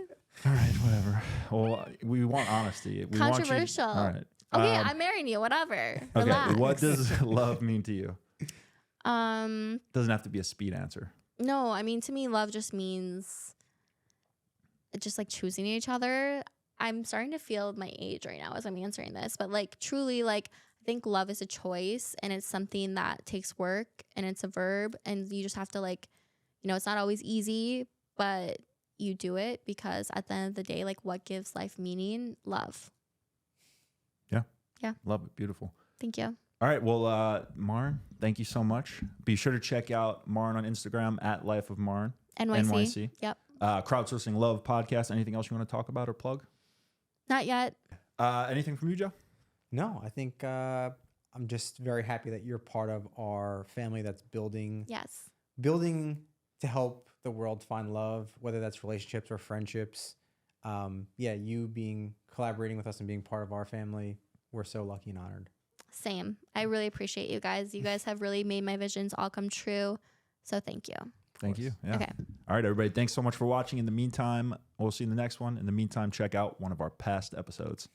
[SPEAKER 3] All right, whatever. Well, we want honesty. We
[SPEAKER 1] Controversial.
[SPEAKER 3] Want you, all right.
[SPEAKER 1] Okay, I'm marrying you. Whatever.
[SPEAKER 3] Okay.
[SPEAKER 1] Relax.
[SPEAKER 3] What does love mean to you?
[SPEAKER 1] Um.
[SPEAKER 3] Doesn't have to be a speed answer.
[SPEAKER 1] No, I mean, to me, love just means just like choosing each other. I'm starting to feel my age right now as I'm answering this, but like truly, like I think love is a choice and it's something that takes work and it's a verb and you just have to like, it's not always easy, but you do it because at the end of the day, like what gives life meaning? Love.
[SPEAKER 3] Yeah.
[SPEAKER 1] Yeah.
[SPEAKER 3] Love it. Beautiful.
[SPEAKER 1] Thank you.
[SPEAKER 3] All right. Well, Marin, thank you so much. Be sure to check out Marin on Instagram at Life of Marin.
[SPEAKER 1] NYC. Yep.
[SPEAKER 3] Crowdsourcing Love podcast. Anything else you want to talk about or plug?
[SPEAKER 1] Not yet.
[SPEAKER 3] Anything from you, Joe?
[SPEAKER 2] No, I think I'm just very happy that you're part of our family that's building to help the world find love, whether that's relationships or friendships. You collaborating with us and being part of our family, we're so lucky and honored.
[SPEAKER 1] Same. I really appreciate you guys. You guys have really made my visions all come true. So thank you.
[SPEAKER 3] Thank you. Yeah.
[SPEAKER 1] Okay.
[SPEAKER 3] All right, everybody. Thanks so much for watching. In the meantime, we'll see you in the next one. In the meantime, check out one of our past episodes.